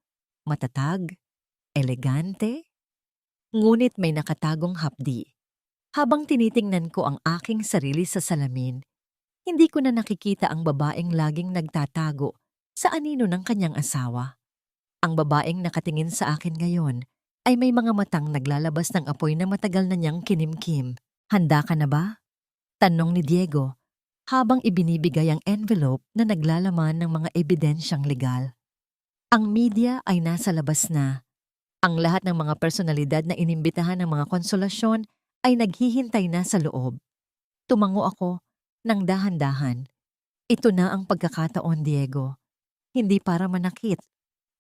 Matatag, elegante, ngunit may nakatagong hapdi. Habang tinitingnan ko ang aking sarili sa salamin, hindi ko na nakikita ang babaeng laging nagtatago sa anino ng kanyang asawa. Ang babaeng nakatingin sa akin ngayon ay may mga matang naglalabas ng apoy na matagal na niyang kinimkim. Handa ka na ba? Tanong ni Diego habang ibinibigay ang envelope na naglalaman ng mga ebidensyang legal. Ang media ay nasa labas na. Ang lahat ng mga personalidad na inimbitahan ng mga konsolasyon ay naghihintay na sa loob. Tumango ako ng dahan-dahan. Ito na ang pagkakataon, Diego. Hindi para manakit,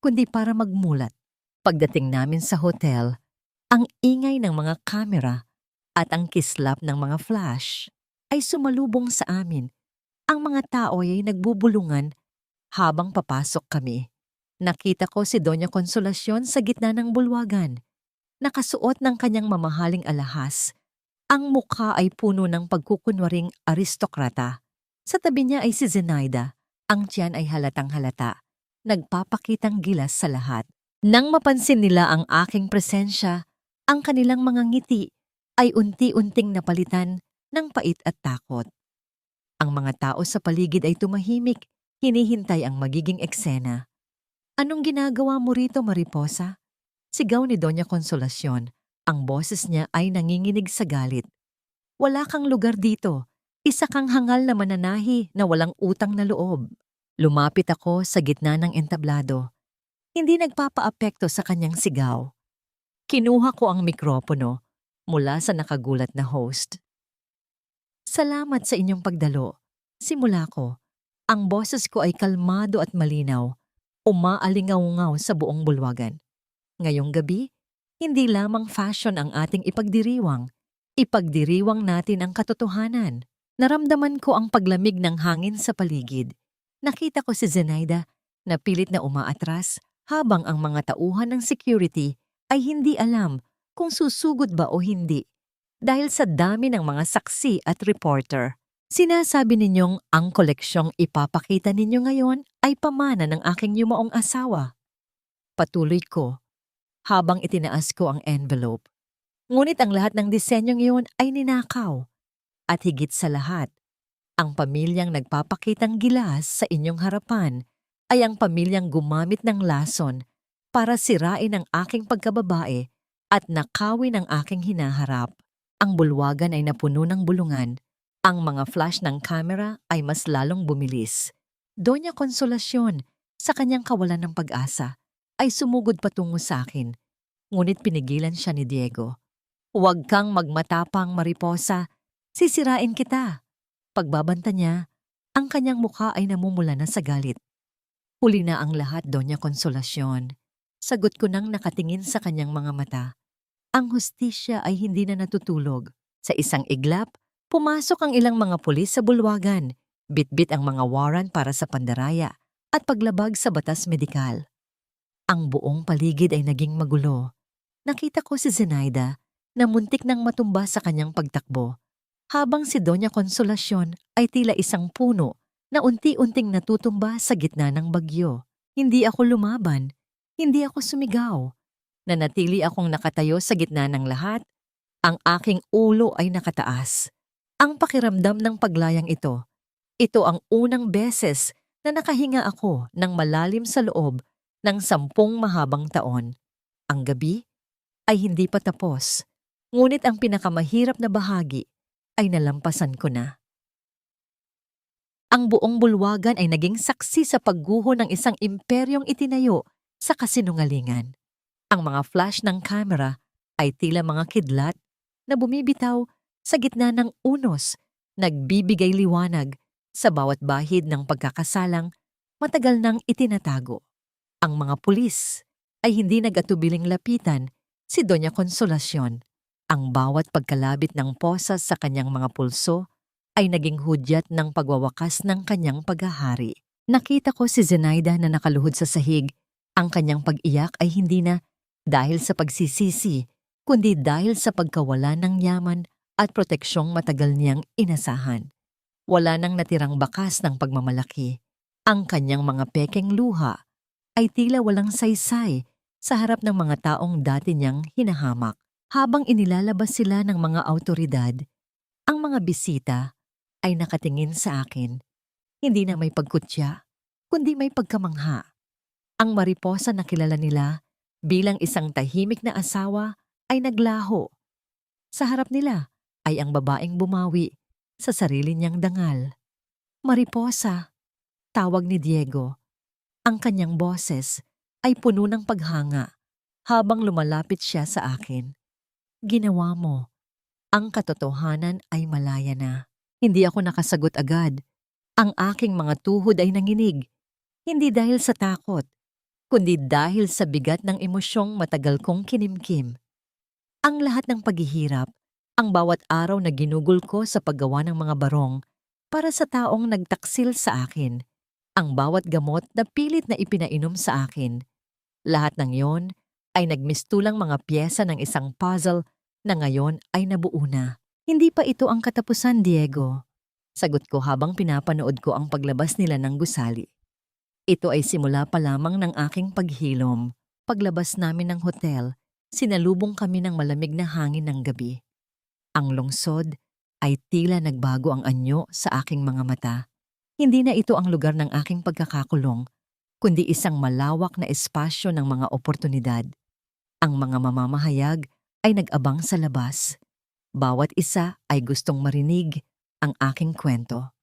kundi para magmulat. Pagdating namin sa hotel, ang ingay ng mga kamera at ang kislap ng mga flash ay sumalubong sa amin. Ang mga tao ay nagbubulungan habang papasok kami. Nakita ko si Doña Consolacion sa gitna ng bulwagan. Nakasuot ng kanyang mamahaling alahas. Ang mukha ay puno ng pagkukunwaring aristokrata. Sa tabi niya ay si Zenaida. Ang tiyan ay halatang-halata. Nagpapakitang gilas sa lahat. Nang mapansin nila ang aking presensya, ang kanilang mga ngiti ay unti-unting napalitan ng pait at takot. Ang mga tao sa paligid ay tumahimik, hinihintay ang magiging eksena. Anong ginagawa mo rito, Mariposa? Sigaw ni Doña Consolacion. Ang boses niya ay nanginginig sa galit. Wala kang lugar dito. Isa kang hangal na mananahi na walang utang na loob. Lumapit ako sa gitna ng entablado. Hindi nagpapaapekto sa kanyang sigaw. Kinuha ko ang mikropono mula sa nakagulat na host. Salamat sa inyong pagdalo. Simula ko. Ang boses ko ay kalmado at malinaw. Umaalingaw-ngaw sa buong bulwagan. Ngayong gabi, hindi lamang fashion ang ating ipagdiriwang. Ipagdiriwang natin ang katotohanan. Naramdaman ko ang paglamig ng hangin sa paligid. Nakita ko si Zenaida na pilit na umaatras habang ang mga tauhan ng security ay hindi alam kung susugod ba o hindi dahil sa dami ng mga saksi at reporter. Sinasabi ninyong ang koleksyong ipapakita ninyo ngayon ay pamana ng aking yumaong asawa. Patuloy ko habang itinaas ko ang envelope. Ngunit ang lahat ng disenyong iyon ay ninakaw. At higit sa lahat, ang pamilyang nagpapakitang gilas sa inyong harapan ay ang pamilyang gumamit ng lason para sirain ang aking pagkababae at nakawin ang aking hinaharap. Ang bulwagan ay napuno ng bulungan. Ang mga flash ng camera ay mas lalong bumilis. Doña Consolacion, sa kanyang kawalan ng pag-asa, ay sumugod patungo sa akin. Ngunit pinigilan siya ni Diego. "Huwag kang magmatapang, Mariposa. Sisirain kita." Pagbabanta niya, ang kanyang mukha ay namumula na sa galit. "Huli na ang lahat, Doña Consolacion." Sagot ko nang nakatingin sa kanyang mga mata. Ang hustisya ay hindi na natutulog. Sa isang iglap, pumasok ang ilang mga pulis sa bulwagan, bitbit ang mga warrant para sa pandaraya at paglabag sa batas medikal. Ang buong paligid ay naging magulo. Nakita ko si Zenaida na muntik nang matumba sa kanyang pagtakbo, habang si Doña Consolacion ay tila isang puno na unti-unting natutumba sa gitna ng bagyo. Hindi ako lumaban, hindi ako sumigaw. Nanatili akong nakatayo sa gitna ng lahat. Ang aking ulo ay nakataas. Ang pakiramdam ng paglayang ito ang unang beses na nakahinga ako ng malalim sa loob ng 10 mahabang taon. Ang gabi ay hindi pa tapos, ngunit ang pinakamahirap na bahagi ay nalampasan ko na. Ang buong bulwagan ay naging saksi sa pagguho ng isang imperyong itinayo sa kasinungalingan. Ang mga flash ng camera ay tila mga kidlat na bumibitaw sa gitna ng unos, nagbibigay liwanag sa bawat bahid ng pagkakasalang matagal nang itinatago. Ang mga pulis ay hindi nag-atubiling lapitan si Doña Consolacion. Ang bawat pagkalabit ng posas sa kanyang mga pulso ay naging hudyat ng pagwawakas ng kanyang paghahari. Nakita ko si Zenaida na nakaluhod sa sahig. Ang kanyang pag-iyak ay hindi na dahil sa pagsisisi, kundi dahil sa pagkawala ng yaman at proteksyong matagal niyang inasahan. Wala nang natirang bakas ng pagmamalaki. Ang kanyang mga pekeng luha ay tila walang saysay sa harap ng mga taong dati niyang hinahamak. Habang inilalabas sila ng mga awtoridad, ang mga bisita ay nakatingin sa akin. Hindi na may pagkutya, kundi may pagkamangha. Ang Mariposa na kilala nila bilang isang tahimik na asawa ay naglaho. Sa harap nila ay ang babaeng bumawi sa sarili niyang dangal. "Mariposa," tawag ni Diego. Ang kanyang boses ay puno ng paghanga habang lumalapit siya sa akin. "Ginawa mo. Ang katotohanan ay malaya na." Hindi ako nakasagot agad. Ang aking mga tuhod ay nanginig. Hindi dahil sa takot, kundi dahil sa bigat ng emosyong matagal kong kinimkim. Ang lahat ng paghihirap, ang bawat araw na ginugol ko sa paggawa ng mga barong para sa taong nagtaksil sa akin, ang bawat gamot na pilit na ipinainom sa akin, lahat ng yon ay nagmistulang mga piyesa ng isang puzzle na ngayon ay nabuo na. "Hindi pa ito ang katapusan, Diego," sagot ko habang pinapanood ko ang paglabas nila ng gusali. "Ito ay simula pa lamang ng aking paghilom." Paglabas namin ng hotel, sinalubong kami ng malamig na hangin ng gabi. Ang lungsod ay tila nagbago ang anyo sa aking mga mata. Hindi na ito ang lugar ng aking pagkakakulong, kundi isang malawak na espasyo ng mga oportunidad. Ang mga mamamahayag ay nag-abang sa labas. Bawat isa ay gustong marinig ang aking kwento.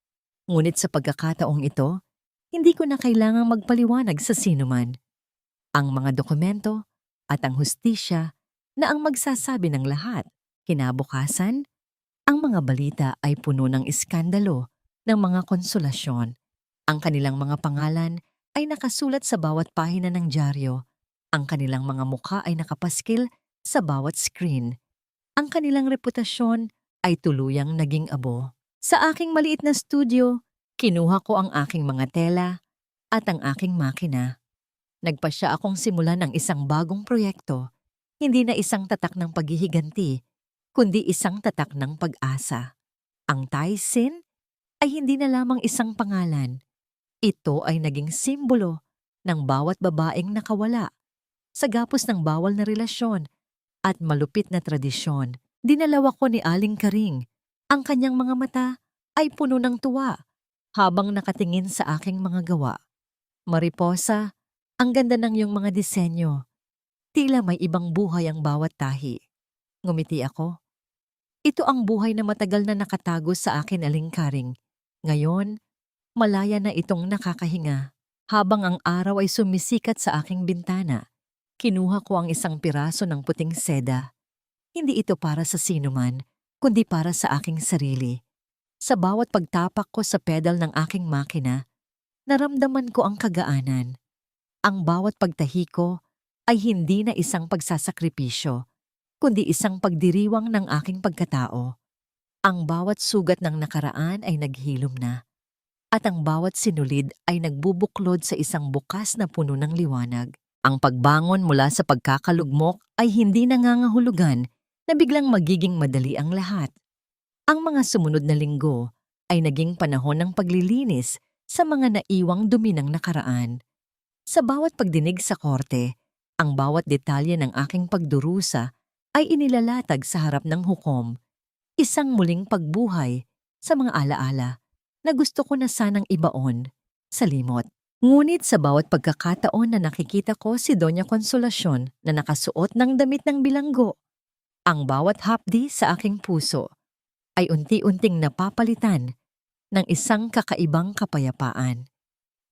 Ngunit sa pagkakataong ito, hindi ko na kailangang magpaliwanag sa sinuman. Ang mga dokumento at ang hustisya na ang magsasabi ng lahat. Kinabukasan, ang mga balita ay puno ng iskandalo ng mga Konsolasyon. Ang kanilang mga pangalan ay nakasulat sa bawat pahina ng dyaryo. Ang kanilang mga mukha ay nakapaskil sa bawat screen. Ang kanilang reputasyon ay tuluyang naging abo. Sa aking maliit na studio, kinuha ko ang aking mga tela at ang aking makina. Nagpasya akong simulan ng isang bagong proyekto, hindi na isang tatak ng paghihiganti, kundi isang tatak ng pag-asa. Ang Taisin ay hindi na lamang isang pangalan. Ito ay naging simbolo ng bawat babaeng nakawala sa gapos ng bawal na relasyon at malupit na tradisyon. Dinalaw ako ni Aling Karing. Ang kanyang mga mata ay puno ng tuwa habang nakatingin sa aking mga gawa. Mariposa, ang ganda ng iyong mga disenyo. Tila may ibang buhay ang bawat tahi. Ngumiti ako. Ito ang buhay na matagal na nakatago sa akin, Aling Karing. Ngayon, malaya na itong nakakahinga. Habang ang araw ay sumisikat sa aking bintana, kinuha ko ang isang piraso ng puting seda. Hindi ito para sa sinuman, kundi para sa aking sarili. Sa bawat pagtapak ko sa pedal ng aking makina, naramdaman ko ang kagaanan. Ang bawat pagtahi ko ay hindi na isang pagsasakripisyo, kundi isang pagdiriwang ng aking pagkatao. Ang bawat sugat ng nakaraan ay naghilom na, at ang bawat sinulid ay nagbubuklod sa isang bukas na puno ng liwanag. Ang pagbangon mula sa pagkakalugmok ay hindi nangangahulugan na biglang magiging madali ang lahat. Ang mga sumunod na linggo ay naging panahon ng paglilinis sa mga naiwang dumi ng nakaraan. Sa bawat pagdinig sa korte, ang bawat detalye ng aking pagdurusa ay inilalatag sa harap ng hukom. Isang muling pagbuhay sa mga alaala na gusto ko na sanang ibaon sa limot. Ngunit sa bawat pagkakataon na nakikita ko si Doña Consolacion na nakasuot ng damit ng bilanggo, ang bawat hapdi sa aking puso ay unti-unting napapalitan ng isang kakaibang kapayapaan.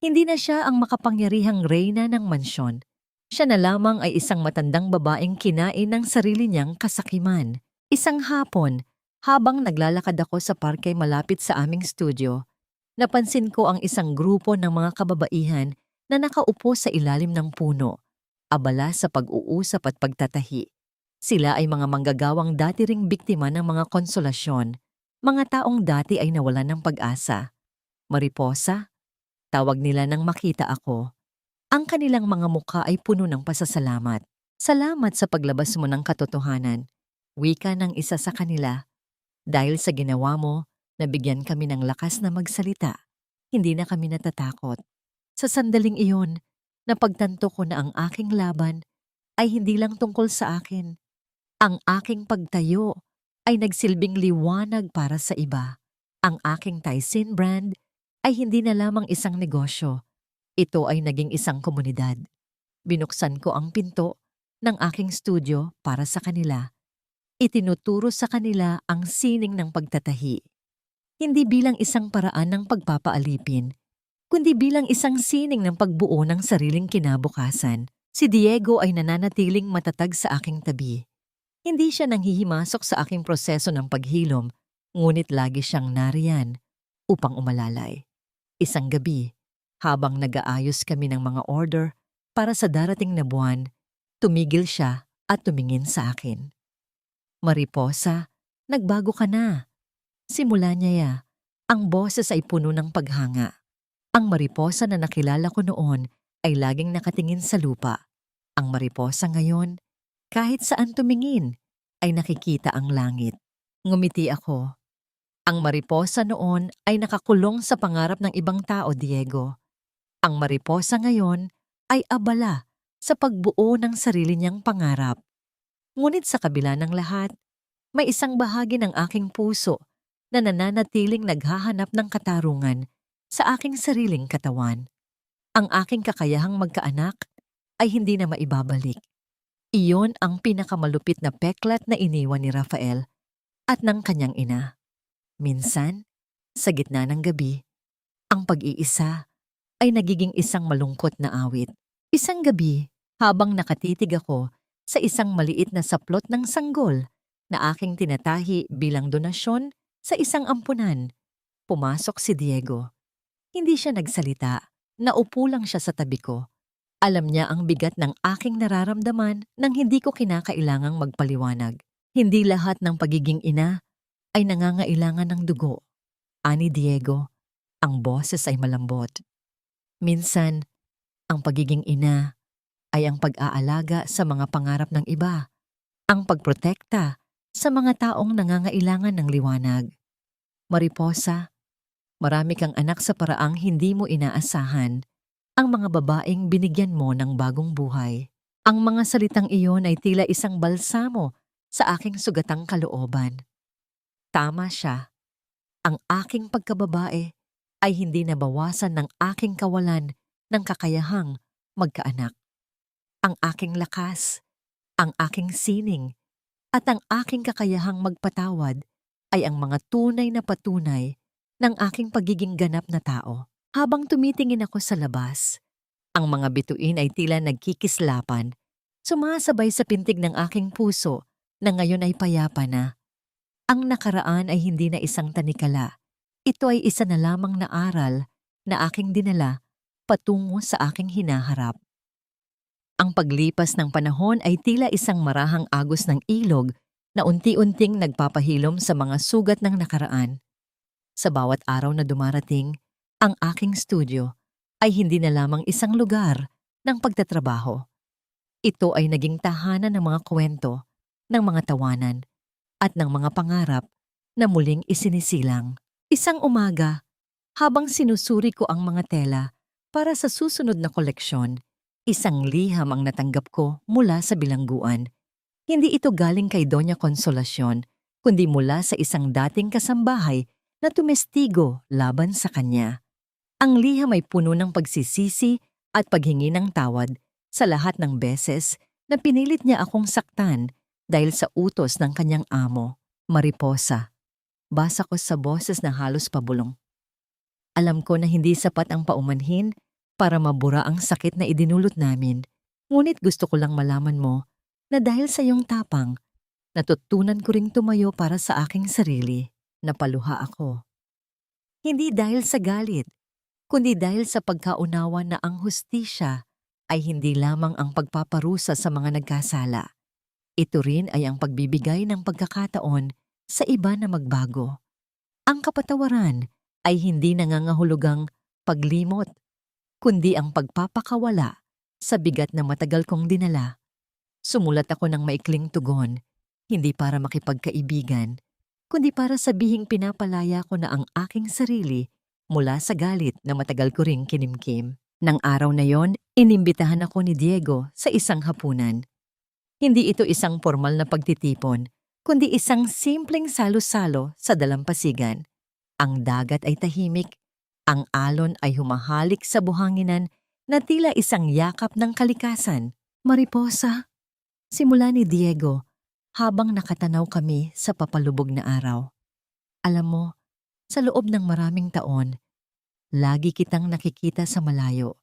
Hindi na siya ang makapangyarihang reyna ng mansyon. Siya na lamang ay isang matandang babaeng kinain ng sarili niyang kasakiman. Isang hapon, habang naglalakad ako sa parke malapit sa aming studio, napansin ko ang isang grupo ng mga kababaihan na nakaupo sa ilalim ng puno, abala sa pag-uusap at pagtatahi. Sila ay mga manggagawang dati ring biktima ng mga konsolasyon, mga taong dati ay nawalan ng pag-asa. Mariposa, tawag nila nang makita ako. Ang kanilang mga mukha ay puno ng pasasalamat. Salamat sa paglabas mo ng katotohanan, wika ng isa sa kanila. Dahil sa ginawa mo, nabigyan kami ng lakas na magsalita. Hindi na kami natatakot. Sa sandaling iyon, napagtanto ko na ang aking laban ay hindi lang tungkol sa akin. Ang aking pagtayo ay nagsilbing liwanag para sa iba. Ang aking Taisin brand ay hindi na lamang isang negosyo. Ito ay naging isang komunidad. Binuksan ko ang pinto ng aking studio para sa kanila. Itinuturo sa kanila ang sining ng pagtatahi. Hindi bilang isang paraan ng pagpapaalipin, kundi bilang isang sining ng pagbuo ng sariling kinabukasan. Si Diego ay nananatiling matatag sa aking tabi. Hindi siya nanghihimasok sa aking proseso ng paghilom, ngunit lagi siyang nariyan upang umalalay. Isang gabi, habang nag-aayos kami ng mga order para sa darating na buwan, tumigil siya at tumingin sa akin. Mariposa, nagbago ka na. Simula niya, ang boses ay puno ng paghanga. Ang mariposa na nakilala ko noon ay laging nakatingin sa lupa. Ang mariposa ngayon, kahit saan tumingin, ay nakikita ang langit. Ngumiti ako. Ang mariposa noon ay nakakulong sa pangarap ng ibang tao, Diego. Ang mariposa ngayon ay abala sa pagbuo ng sarili niyang pangarap. Ngunit sa kabila ng lahat, may isang bahagi ng aking puso na nananatiling naghahanap ng katarungan sa aking sariling katawan. Ang aking kakayahang magkaanak ay hindi na maibabalik. Iyon ang pinakamalupit na peklat na iniwan ni Rafael at ng kanyang ina. Minsan, sa gitna ng gabi, ang pag-iisa ay nagiging isang malungkot na awit. Isang gabi, habang nakatitig ako sa isang maliit na saplot ng sanggol na aking tinatahi bilang donasyon sa isang ampunan, pumasok si Diego. Hindi siya nagsalita, naupo lang siya sa tabi ko. Alam niya ang bigat ng aking nararamdaman nang hindi ko kinakailangang magpaliwanag. Hindi lahat ng pagiging ina ay nangangailangan ng dugo. Ani Diego, ang boses ay malambot. Minsan, ang pagiging ina ay ang pag-aalaga sa mga pangarap ng iba, ang pagprotekta sa mga taong nangangailangan ng liwanag. Mariposa, marami kang anak sa paraang hindi mo inaasahan. Ang mga babaeng binigyan mo ng bagong buhay. Ang mga salitang iyon ay tila isang balsamo sa aking sugatang kalooban. Tama siya. Ang aking pagkababae ay hindi nabawasan ng aking kawalan ng kakayahang magkaanak. Ang aking lakas, ang aking sining, at ang aking kakayahang magpatawad ay ang mga tunay na patunay ng aking pagiging ganap na tao. Habang tumitingin ako sa labas, ang mga bituin ay tila nagkikislapan, sumasabay sa pintig ng aking puso na ngayon ay payapa na. Ang nakaraan ay hindi na isang tanikala. Ito ay isa na lamang na aral na aking dinala patungo sa aking hinaharap. Ang paglipas ng panahon ay tila isang marahang agos ng ilog na unti-unting nagpapahilom sa mga sugat ng nakaraan. Sa bawat araw na dumarating, ang aking studio ay hindi na lamang isang lugar ng pagtatrabaho. Ito ay naging tahanan ng mga kwento, ng mga tawanan, at ng mga pangarap na muling isinisilang. Isang umaga, habang sinusuri ko ang mga tela para sa susunod na koleksyon, isang liham ang natanggap ko mula sa bilangguan. Hindi ito galing kay Doña Consolacion, kundi mula sa isang dating kasambahay na tumestigo laban sa kanya. Ang liham ay puno ng pagsisisi at paghingi ng tawad sa lahat ng beses na pinilit niya akong saktan dahil sa utos ng kanyang amo, Mariposa. Basa ko sa boses na halos pabulong. Alam ko na hindi sapat ang paumanhin para mabura ang sakit na idinulot namin, ngunit gusto ko lang malaman mo na dahil sa iyong tapang, natutunan ko ring tumayo para sa aking sarili. Napaluha ako. Hindi dahil sa galit, kundi dahil sa pagkaunawa na ang hustisya ay hindi lamang ang pagpaparusa sa mga nagkasala. Ito rin ay ang pagbibigay ng pagkakataon sa iba na magbago. Ang kapatawaran ay hindi nangangahulugang paglimot, kundi ang pagpapakawala sa bigat na matagal kong dinala. Sumulat ako ng maikling tugon, hindi para makipagkaibigan, kundi para sabihing pinapalaya ko na ang aking sarili mula sa galit na matagal ko ring kinimkim. Nang araw na yon, inimbitahan ako ni Diego sa isang hapunan. Hindi ito isang formal na pagtitipon, kundi isang simpleng salo-salo sa dalampasigan. Ang dagat ay tahimik, ang alon ay humahalik sa buhanginan na tila isang yakap ng kalikasan. Mariposa, simula ni Diego habang nakatanaw kami sa papalubog na araw. Alam mo, sa loob ng maraming taon, lagi kitang nakikita sa malayo.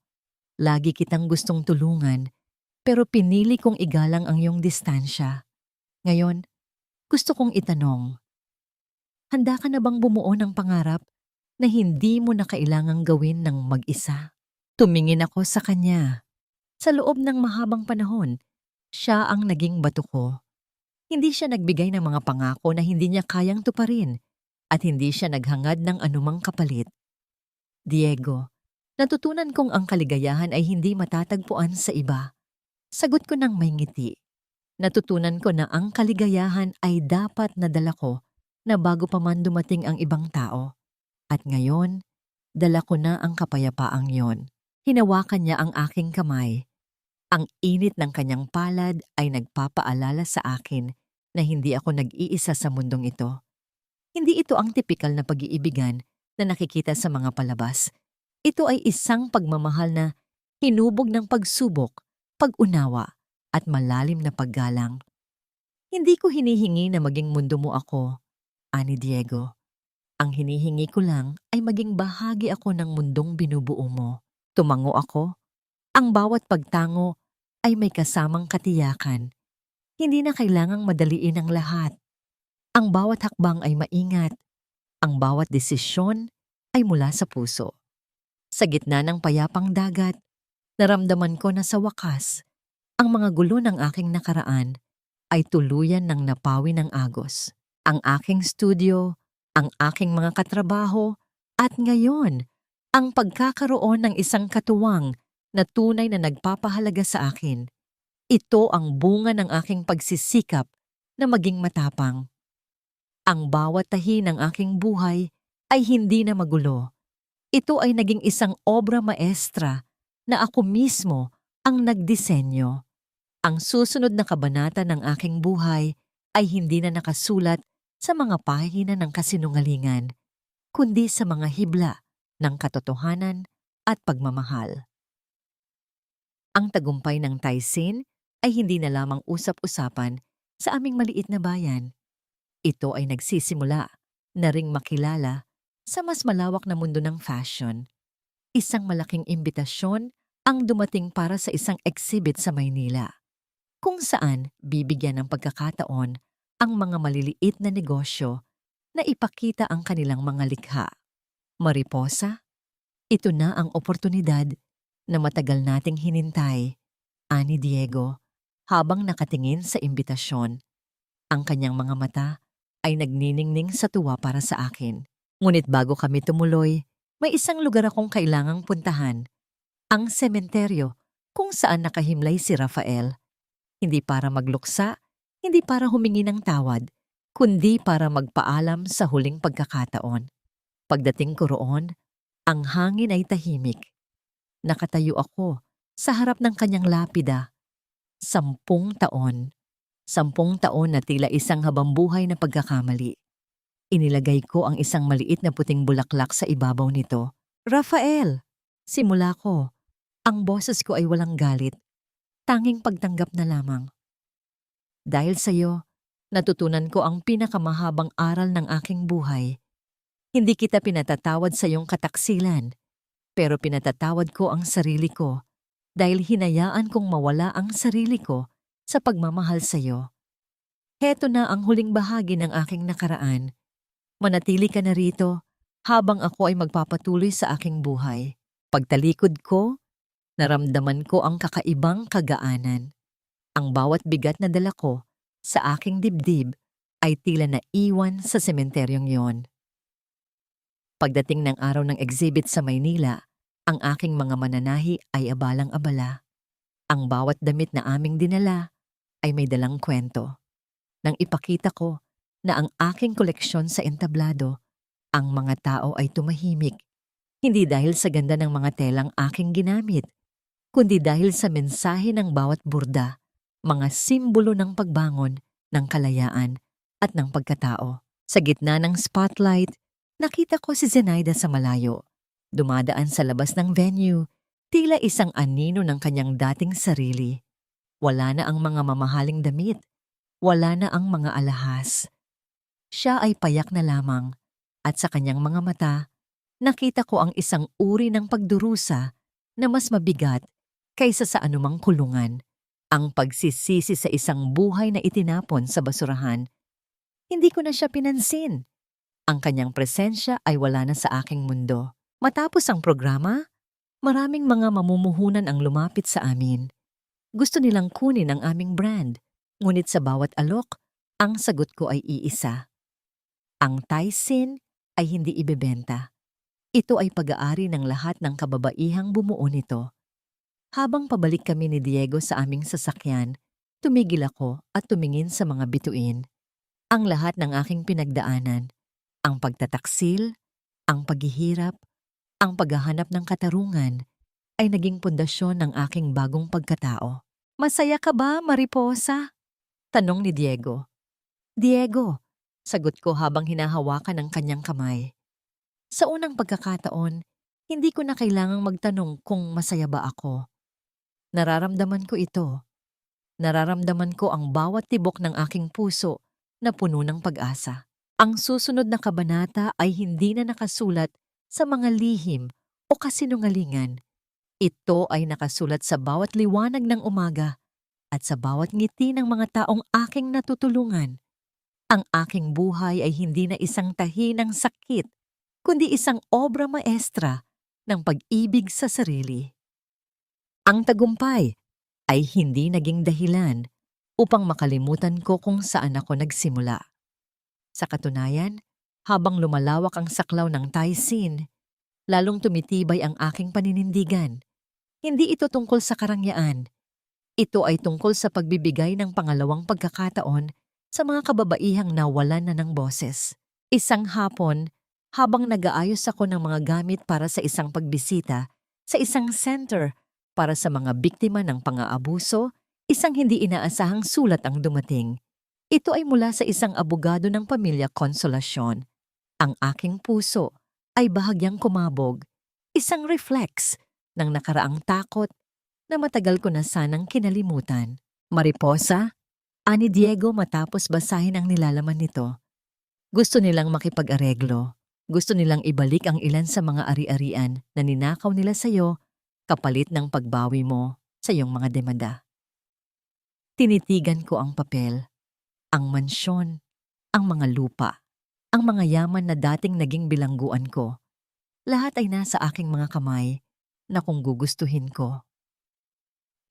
Lagi kitang gustong tulungan, pero pinili kong igalang ang iyong distansya. Ngayon, gusto kong itanong, handa ka na bang bumuo ng pangarap na hindi mo na kailangang gawin ng mag-isa? Tumingin ako sa kanya. Sa loob ng mahabang panahon, siya ang naging bato ko. Hindi siya nagbigay ng mga pangako na hindi niya kayang tuparin at hindi siya naghangad ng anumang kapalit. Diego, natutunan kong ang kaligayahan ay hindi matatagpuan sa iba. Sagot ko ng may ngiti. Natutunan ko na ang kaligayahan ay dapat nadala ko na bago pa man dumating ang ibang tao. At ngayon, dala ko na ang kapayapaang yon. Hinawakan niya ang aking kamay. Ang init ng kanyang palad ay nagpapaalala sa akin na hindi ako nag-iisa sa mundong ito. Hindi ito ang tipikal na pag-iibigan na nakikita sa mga palabas. Ito ay isang pagmamahal na hinubog ng pagsubok, pag-unawa, at malalim na paggalang. Hindi ko hinihingi na maging mundo mo ako, ani Diego. Ang hinihingi ko lang ay maging bahagi ako ng mundong binubuo mo. Tumango ako. Ang bawat pagtango ay may kasamang katiyakan. Hindi na kailangang madaliin ang lahat. Ang bawat hakbang ay maingat. Ang bawat desisyon ay mula sa puso. Sa gitna ng payapang dagat, naramdaman ko na sa wakas, ang mga gulo ng aking nakaraan ay tuluyan ng napawi ng agos. Ang aking studio, ang aking mga katrabaho, at ngayon, ang pagkakaroon ng isang katuwang na tunay na nagpapahalaga sa akin. Ito ang bunga ng aking pagsisikap na maging matapang. Ang bawat tahi ng aking buhay ay hindi na magulo. Ito ay naging isang obra maestra na ako mismo ang nagdisenyo. Ang susunod na kabanata ng aking buhay ay hindi na nakasulat sa mga pahina ng kasinungalingan, kundi sa mga hibla ng katotohanan at pagmamahal. Ang tagumpay ng Taisin ay hindi na lamang usap-usapan sa aming maliit na bayan. Ito ay nagsisimula na ring makilala sa mas malawak na mundo ng fashion. Isang malaking imbitasyon ang dumating para sa isang exhibit sa Maynila, kung saan bibigyan ng pagkakataon ang mga maliliit na negosyo na ipakita ang kanilang mga likha. Mariposa, ito na ang oportunidad na matagal nating hinintay, ani Diego, habang nakatingin sa imbitasyon. Ang kanyang mga mata ay nagniningning sa tuwa para sa akin. Ngunit bago kami tumuloy, may isang lugar akong kailangang puntahan, ang sementeryo kung saan nakahimlay si Rafael. Hindi para magluksa, hindi para humingi ng tawad, kundi para magpaalam sa huling pagkakataon. Pagdating ko roon, ang hangin ay tahimik. Nakatayo ako sa harap ng kanyang lapida. 10 taon. 10 taon na tila isang habambuhay na pagkakamali. Inilagay ko ang isang maliit na puting bulaklak sa ibabaw nito. Rafael! Simula ko. Ang boses ko ay walang galit. Tanging pagtanggap na lamang. Dahil sa iyo, natutunan ko ang pinakamahabang aral ng aking buhay. Hindi kita pinatatawad sa iyong kataksilan, pero pinatatawad ko ang sarili ko dahil hinayaan kong mawala ang sarili ko sa pagmamahal sa iyo. Heto na ang huling bahagi ng aking nakaraan. Manatili ka na rito habang ako ay magpapatuloy sa aking buhay. Pagtalikod ko, naramdaman ko ang kakaibang kagaanan. Ang bawat bigat na dala ko sa aking dibdib ay tila naiwan sa sementeryong yon. Pagdating ng araw ng exhibit sa Maynila, ang aking mga mananahi ay abalang-abala. Ang bawat damit na aming dinala ay may dalang kwento. Nang ipakita ko na ang aking koleksyon sa entablado, ang mga tao ay tumahimik. Hindi dahil sa ganda ng mga telang aking ginamit, kundi dahil sa mensahe ng bawat burda, mga simbolo ng pagbangon, ng kalayaan, at ng pagkatao. Sa gitna ng spotlight, nakita ko si Zenaida sa malayo. Dumadaan sa labas ng venue, tila isang anino ng kanyang dating sarili. Wala na ang mga mamahaling damit. Wala na ang mga alahas. Siya ay payak na lamang, at sa kanyang mga mata, nakita ko ang isang uri ng pagdurusa na mas mabigat kaysa sa anumang kulungan. Ang pagsisisi sa isang buhay na itinapon sa basurahan. Hindi ko na siya pinansin. Ang kanyang presensya ay wala na sa aking mundo. Matapos ang programa, maraming mga mamumuhunan ang lumapit sa amin. Gusto nilang kunin ang aming brand, ngunit sa bawat alok, ang sagot ko ay iisa. Ang Taisin ay hindi ibebenta. Ito ay pag-aari ng lahat ng kababaihang bumuo nito. Habang pabalik kami ni Diego sa aming sasakyan, tumigil ako at tumingin sa mga bituin. Ang lahat ng aking pinagdaanan, ang pagtataksil, ang paghihirap, ang paghahanap ng katarungan, ay naging pundasyon ng aking bagong pagkatao. Masaya ka ba, Mariposa? Tanong ni Diego. Diego, sagot ko habang hinahawakan ang kanyang kamay. Sa unang pagkakataon, hindi ko na kailangang magtanong kung masaya ba ako. Nararamdaman ko ito. Nararamdaman ko ang bawat tibok ng aking puso na puno ng pag-asa. Ang susunod na kabanata ay hindi na nakasulat sa mga lihim o kasinungalingan. Ito ay nakasulat sa bawat liwanag ng umaga at sa bawat ngiti ng mga taong aking natutulungan. Ang aking buhay ay hindi na isang tahi ng sakit, kundi isang obra maestra ng pag-ibig sa sarili. Ang tagumpay ay hindi naging dahilan upang makalimutan ko kung saan ako nagsimula. Sa katunayan, habang lumalawak ang saklaw ng Taisin, lalong tumitibay ang aking paninindigan. Hindi ito tungkol sa karangyaan. Ito ay tungkol sa pagbibigay ng pangalawang pagkakataon sa mga kababaihang nawalan na ng boses. Isang hapon, habang nag-aayos ako ng mga gamit para sa isang pagbisita sa isang center para sa mga biktima ng pang-aabuso, isang hindi inaasahang sulat ang dumating. Ito ay mula sa isang abogado ng pamilya Konsolasyon. Ang aking puso ay bahagyang kumabog, isang reflex ng nakaraang takot na matagal ko na sanang kinalimutan. Mariposa, ani Diego matapos basahin ang nilalaman nito. Gusto nilang makipag-areglo. Gusto nilang ibalik ang ilan sa mga ari-arian na ninakaw nila sa iyo kapalit ng pagbawi mo sa iyong mga demanda. Tinitigan ko ang papel, ang mansyon, ang mga lupa, ang mga yaman na dating naging bilangguan ko. Lahat ay nasa aking mga kamay na kung gugustuhin ko.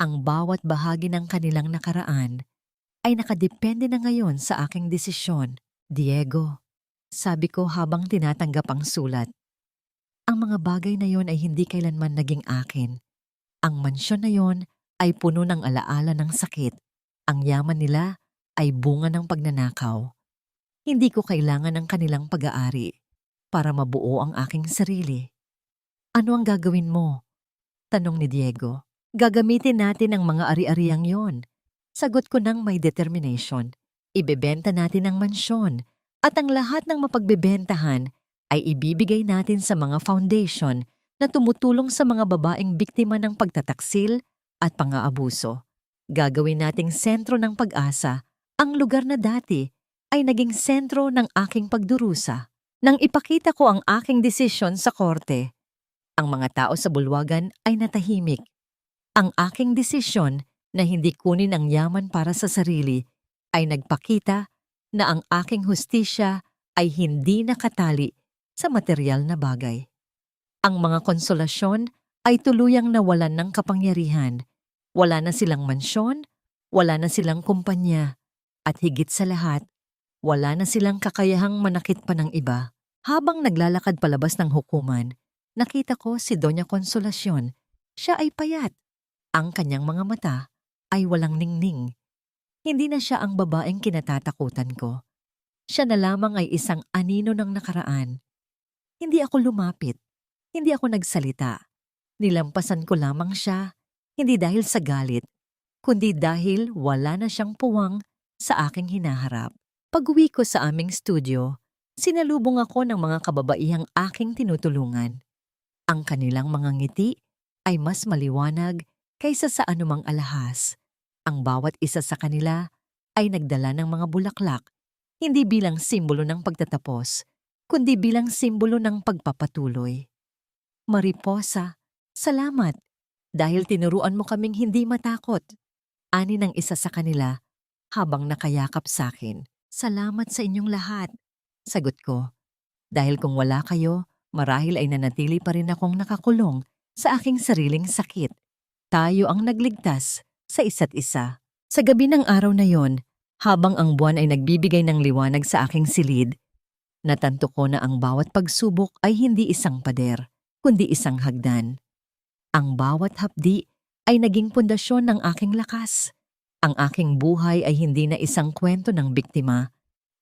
Ang bawat bahagi ng kanilang nakaraan ay nakadepende na ngayon sa aking desisyon. Diego, sabi ko habang tinatanggap ang sulat. Ang mga bagay na yon ay hindi kailanman naging akin. Ang mansyon na yon ay puno ng alaala ng sakit. Ang yaman nila ay bunga ng pagnanakaw. Hindi ko kailangan ng kanilang pag-aari para mabuo ang aking sarili. Ano ang gagawin mo? Tanong ni Diego. Gagamitin natin ang mga ari-ariang yon. Sagot ko ng may determination. Ibebenta natin ang mansyon at ang lahat ng mapagbebentahan ay ibibigay natin sa mga foundation na tumutulong sa mga babaeng biktima ng pagtataksil at pang-aabuso. Gagawin nating sentro ng pag-asa ang lugar na dati ay naging sentro ng aking pagdurusa. Nang ipakita ko ang aking desisyon sa korte, ang mga tao sa bulwagan ay natahimik. Ang aking desisyon na hindi kunin ang yaman para sa sarili ay nagpakita na ang aking hustisya ay hindi nakatali sa material na bagay. Ang mga konsolasyon ay tuluyang nawalan ng kapangyarihan. Wala na silang mansyon, wala na silang kumpanya, at higit sa lahat, wala na silang kakayahang manakit pa ng iba. Habang naglalakad palabas ng hukuman, nakita ko si Doña Konsolasyon. Siya ay payat. Ang kanyang mga mata ay walang ningning. Hindi na siya ang babaeng kinatatakutan ko. Siya na lamang ay isang anino ng nakaraan. Hindi ako lumapit. Hindi ako nagsalita. Nilampasan ko lamang siya, hindi dahil sa galit, kundi dahil wala na siyang puwang sa aking hinaharap. Pag-uwi ko sa aming studio, sinalubong ako ng mga kababaihang aking tinutulungan. Ang kanilang mga ngiti ay mas maliwanag kaysa sa anumang alahas. Ang bawat isa sa kanila ay nagdala ng mga bulaklak, hindi bilang simbolo ng pagtatapos, kundi bilang simbolo ng pagpapatuloy. Mariposa, salamat dahil tinuruan mo kaming hindi matakot. Ani ng isa sa kanila habang nakayakap sa akin. Salamat sa inyong lahat, sagot ko. Dahil kung wala kayo, marahil ay nanatili pa rin akong nakakulong sa aking sariling sakit. Tayo ang nagligtas sa isa't isa. Sa gabi ng araw na yon, habang ang buwan ay nagbibigay ng liwanag sa aking silid, natanto ko na ang bawat pagsubok ay hindi isang pader, kundi isang hagdan. Ang bawat hapdi ay naging pundasyon ng aking lakas. Ang aking buhay ay hindi na isang kwento ng biktima,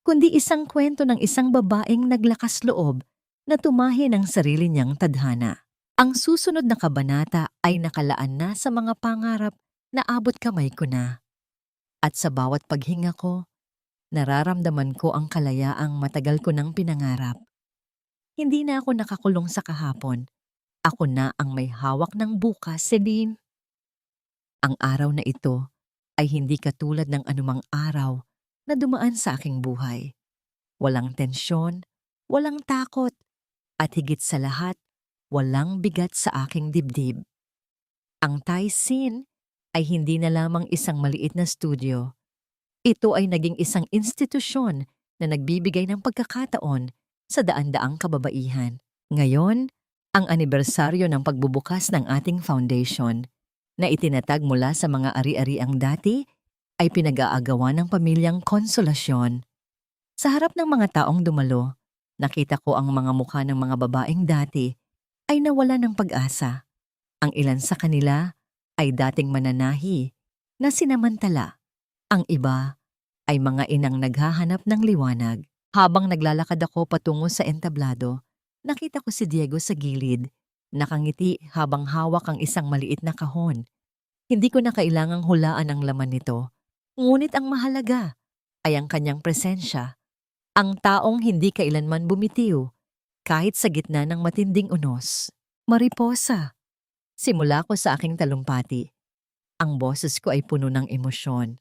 kundi isang kwento ng isang babaeng naglakas loob na tumahi ng sarili niyang tadhana. Ang susunod na kabanata ay nakalaan na sa mga pangarap na abot kamay ko na. At sa bawat paghinga ko, nararamdaman ko ang kalayaang matagal ko nang pinangarap. Hindi na ako nakakulong sa kahapon. Ako na ang may hawak ng bukas, Celine. Ang araw na ito ay hindi katulad ng anumang araw na dumaan sa aking buhay. Walang tensyon, walang takot, at higit sa lahat, walang bigat sa aking dibdib. Ang Thai Scene ay hindi na lamang isang maliit na studio. Ito ay naging isang institusyon na nagbibigay ng pagkakataon sa daan-daang kababaihan. Ngayon, ang anibersaryo ng pagbubukas ng ating foundation na itinatag mula sa mga ari-ariang dati ay pinag-aagawan ng pamilyang Konsolasyon. Sa harap ng mga taong dumalo, nakita ko ang mga mukha ng mga babaeng dati ay nawala ng pag-asa. Ang ilan sa kanila ay dating mananahi na sinamantala. Ang iba ay mga inang naghahanap ng liwanag. Habang naglalakad ako patungo sa entablado, nakita ko si Diego sa gilid. Nakangiti habang hawak ang isang maliit na kahon. Hindi ko na kailangang hulaan ang laman nito. Ngunit ang mahalaga ay ang kanyang presensya. Ang taong hindi kailanman bumitiw, kahit sa gitna ng matinding unos. Mariposa. Simula ko sa aking talumpati. Ang boses ko ay puno ng emosyon.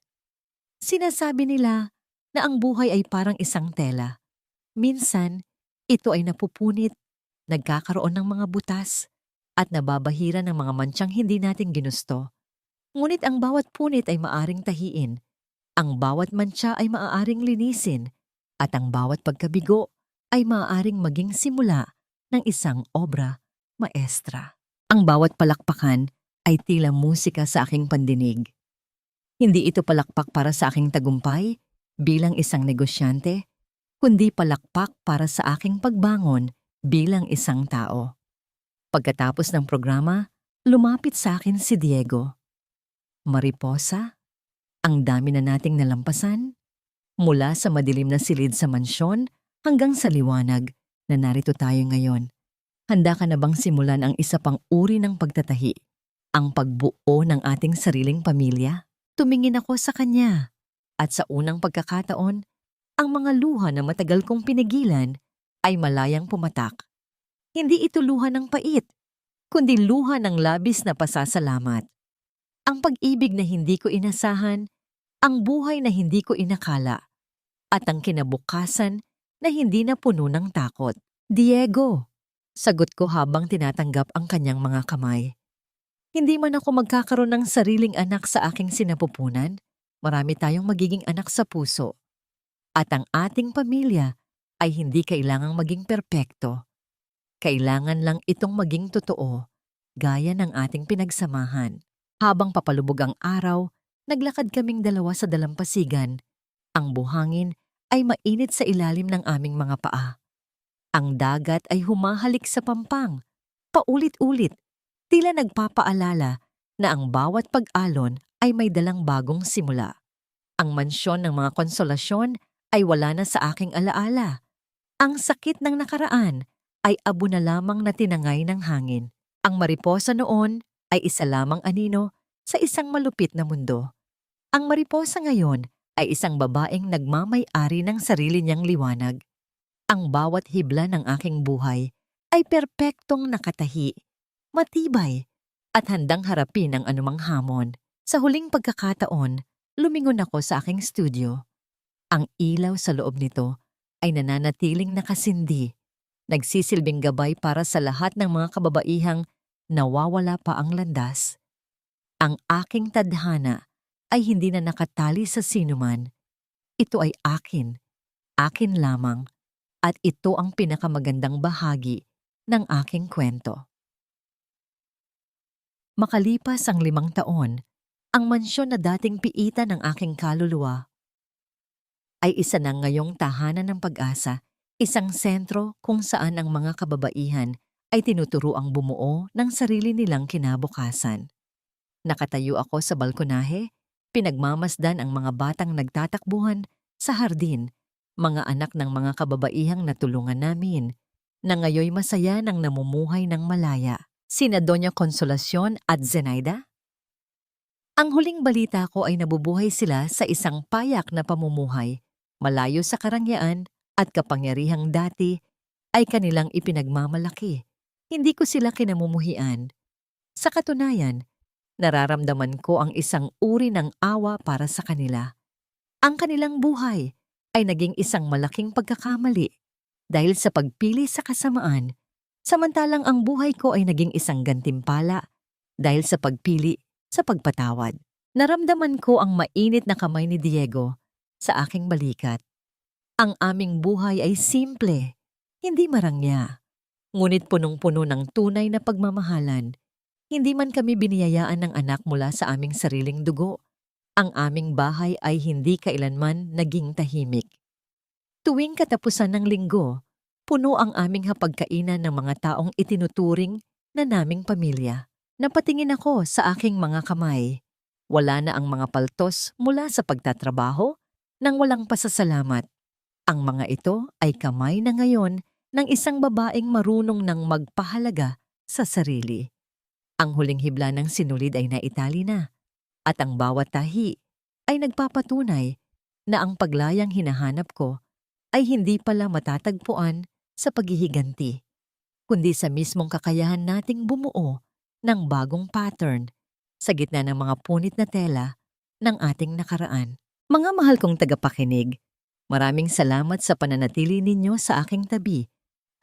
Sinasabi nila na ang buhay ay parang isang tela. Minsan, ito ay napupunit, nagkakaroon ng mga butas, at nababahira ng mga mantsang hindi natin ginusto. Ngunit ang bawat punit ay maaring tahiin, ang bawat mantsa ay maaaring linisin, at ang bawat pagkabigo ay maaaring maging simula ng isang obra maestra. Ang bawat palakpakan ay tila musika sa aking pandinig. Hindi ito palakpak para sa aking tagumpay bilang isang negosyante, kundi palakpak para sa aking pagbangon bilang isang tao. Pagkatapos ng programa, lumapit sa akin si Diego. Mariposa, ang dami na nating nalampasan. Mula sa madilim na silid sa mansyon hanggang sa liwanag na narito tayo ngayon. Handa ka na bang simulan ang isa pang uri ng pagtatahi, ang pagbuo ng ating sariling pamilya? Tumingin ako sa kanya at sa unang pagkakataon, ang mga luha na matagal kong pinigilan ay malayang pumatak. Hindi ito luha ng pait, kundi luha ng labis na pasasalamat. Ang pag-ibig na hindi ko inasahan, ang buhay na hindi ko inakala, at ang kinabukasan na hindi na puno ng takot. Diego, sagot ko habang tinatanggap ang kanyang mga kamay. Hindi man ako magkakaroon ng sariling anak sa aking sinapupunan, marami tayong magiging anak sa puso. At ang ating pamilya ay hindi kailangang maging perpekto. Kailangan lang itong maging totoo, gaya ng ating pinagsamahan. Habang papalubog ang araw, naglakad kaming dalawa sa dalampasigan. Ang buhangin ay mainit sa ilalim ng aming mga paa. Ang dagat ay humahalik sa pampang, paulit-ulit, tila nagpapaalala na ang bawat pag-alon ay may dalang bagong simula. Ang mansyon ng mga konsolasyon ay wala na sa aking alaala. Ang sakit ng nakaraan ay abo na lamang na tinangay ng hangin. Ang mariposa noon ay isa lamang anino sa isang malupit na mundo. Ang mariposa ngayon ay isang babaeng nagmamay-ari ng sarili niyang liwanag. Ang bawat hibla ng aking buhay ay perpektong nakatahi, matibay, at handang harapin ang anumang hamon. Sa huling pagkakataon, lumingon ako sa aking studio. Ang ilaw sa loob nito ay nananatiling nakasindi, nagsisilbing gabay para sa lahat ng mga kababaihang nawawala pa ang landas. Ang aking tadhana ay hindi na nakatali sa sinuman. Ito ay akin lamang, at ito ang pinakamagandang bahagi ng aking kwento. Makalipas ang 5 taon, ang mansyon na dating piitan ng aking kaluluwa ay isa na ngayong tahanan ng pag-asa, isang sentro kung saan ang mga kababaihan ay tinuturuang bumuo ng sarili nilang kinabukasan. Nakatayo ako sa balkonahe, pinagmamasdan ang mga batang nagtatakbuhan sa hardin, mga anak ng mga kababaihang natulungan namin, na ngayoy masaya nang namumuhay ng malaya. Sina Doña Consolacion at Zenaida? Ang huling balita ko ay nabubuhay sila sa isang payak na pamumuhay, malayo sa karangyaan at kapangyarihang dati ay kanilang ipinagmamalaki. Hindi ko sila kinamumuhian. Sa katunayan, nararamdaman ko ang isang uri ng awa para sa kanila. Ang kanilang buhay ay naging isang malaking pagkakamali dahil sa pagpili sa kasamaan, samantalang ang buhay ko ay naging isang gantimpala dahil sa pagpili sa pagpatawad. Naramdaman ko ang mainit na kamay ni Diego sa aking balikat. Ang aming buhay ay simple, hindi marangya, ngunit punong-puno ng tunay na pagmamahalan. Hindi man kami biniyayaan ng anak mula sa aming sariling dugo, ang aming bahay ay hindi kailanman naging tahimik. Tuwing katapusan ng linggo, puno ang aming hapagkainan ng mga taong itinuturing na naming pamilya. Napatingin ako sa aking mga kamay. Wala na ang mga paltos mula sa pagtatrabaho, nang walang pasasalamat. Ang mga ito ay kamay na ngayon ng isang babaeng marunong ng magpahalaga sa sarili. Ang huling hibla ng sinulid ay naitali na, at ang bawat tahi ay nagpapatunay na ang paglayang hinahanap ko ay hindi pala matatagpuan sa paghihiganti, kundi sa mismong kakayahan nating bumuo ng bagong pattern sa gitna ng mga punit na tela ng ating nakaraan. Mga mahal kong tagapakinig, maraming salamat sa pananatili ninyo sa aking tabi.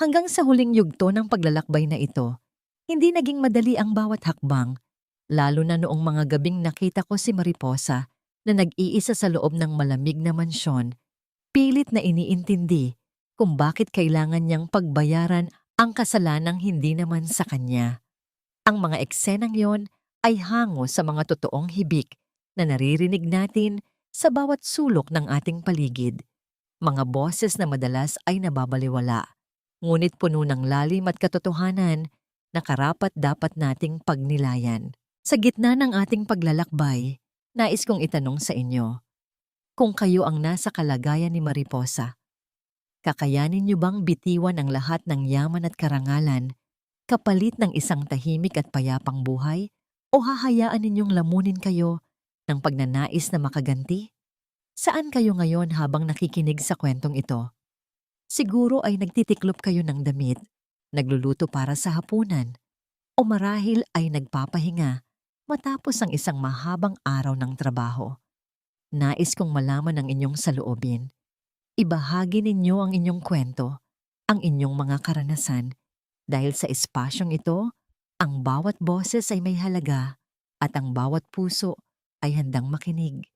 Hanggang sa huling yugto ng paglalakbay na ito, hindi naging madali ang bawat hakbang, lalo na noong mga gabing nakita ko si Mariposa na nag-iisa sa loob ng malamig na mansyon, pilit na iniintindi kung bakit kailangan niyang pagbayaran ang kasalanang hindi naman sa kanya. Ang mga eksenang yon ay hango sa mga totoong hibik na naririnig natin sa bawat sulok ng ating paligid. Mga boses na madalas ay nababaliwala, ngunit puno ng lalim at katotohanan na karapat-dapat nating pagnilayan. Sa gitna ng ating paglalakbay, nais kong itanong sa inyo, kung kayo ang nasa kalagayan ni Mariposa, kakayanin niyo bang bitiwan ang lahat ng yaman at karangalan kapalit ng isang tahimik at payapang buhay, o hahayaan ninyong lamunin kayo ng pagnanais na makaganti? Saan kayo ngayon habang nakikinig sa kwentong ito? Siguro ay nagtitiklop kayo ng damit, nagluluto para sa hapunan, o marahil ay nagpapahinga matapos ang isang mahabang araw ng trabaho. Nais kong malaman ang inyong saloobin. Ibahagi ninyo ang inyong kwento, ang inyong mga karanasan, dahil sa espasyong ito, ang bawat boses ay may halaga at ang bawat puso ay handang makinig.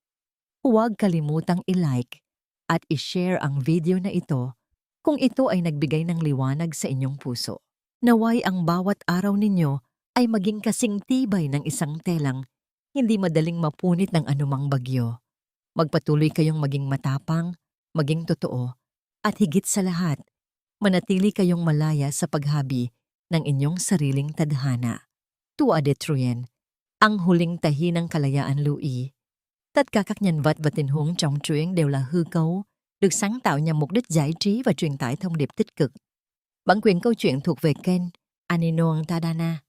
Huwag kalimutang i-like at i-share ang video na ito kung ito ay nagbigay ng liwanag sa inyong puso. Naway ang bawat araw ninyo ay maging kasing tibay ng isang telang hindi madaling mapunit ng anumang bagyo. Magpatuloy kayong maging matapang, maging totoo, at higit sa lahat, manatili kayong malaya sa paghabi ng inyong sariling tadhana. Tua de Truyen, ang huling tahi ng kalayaan Louis. Tất cả các nhân vật và tình huống trong truyện đều là hư cấu, được sáng tạo nhằm mục đích giải trí và truyền tải thông điệp tích cực. Bản quyền câu chuyện thuộc về kênh Aninon Tadana.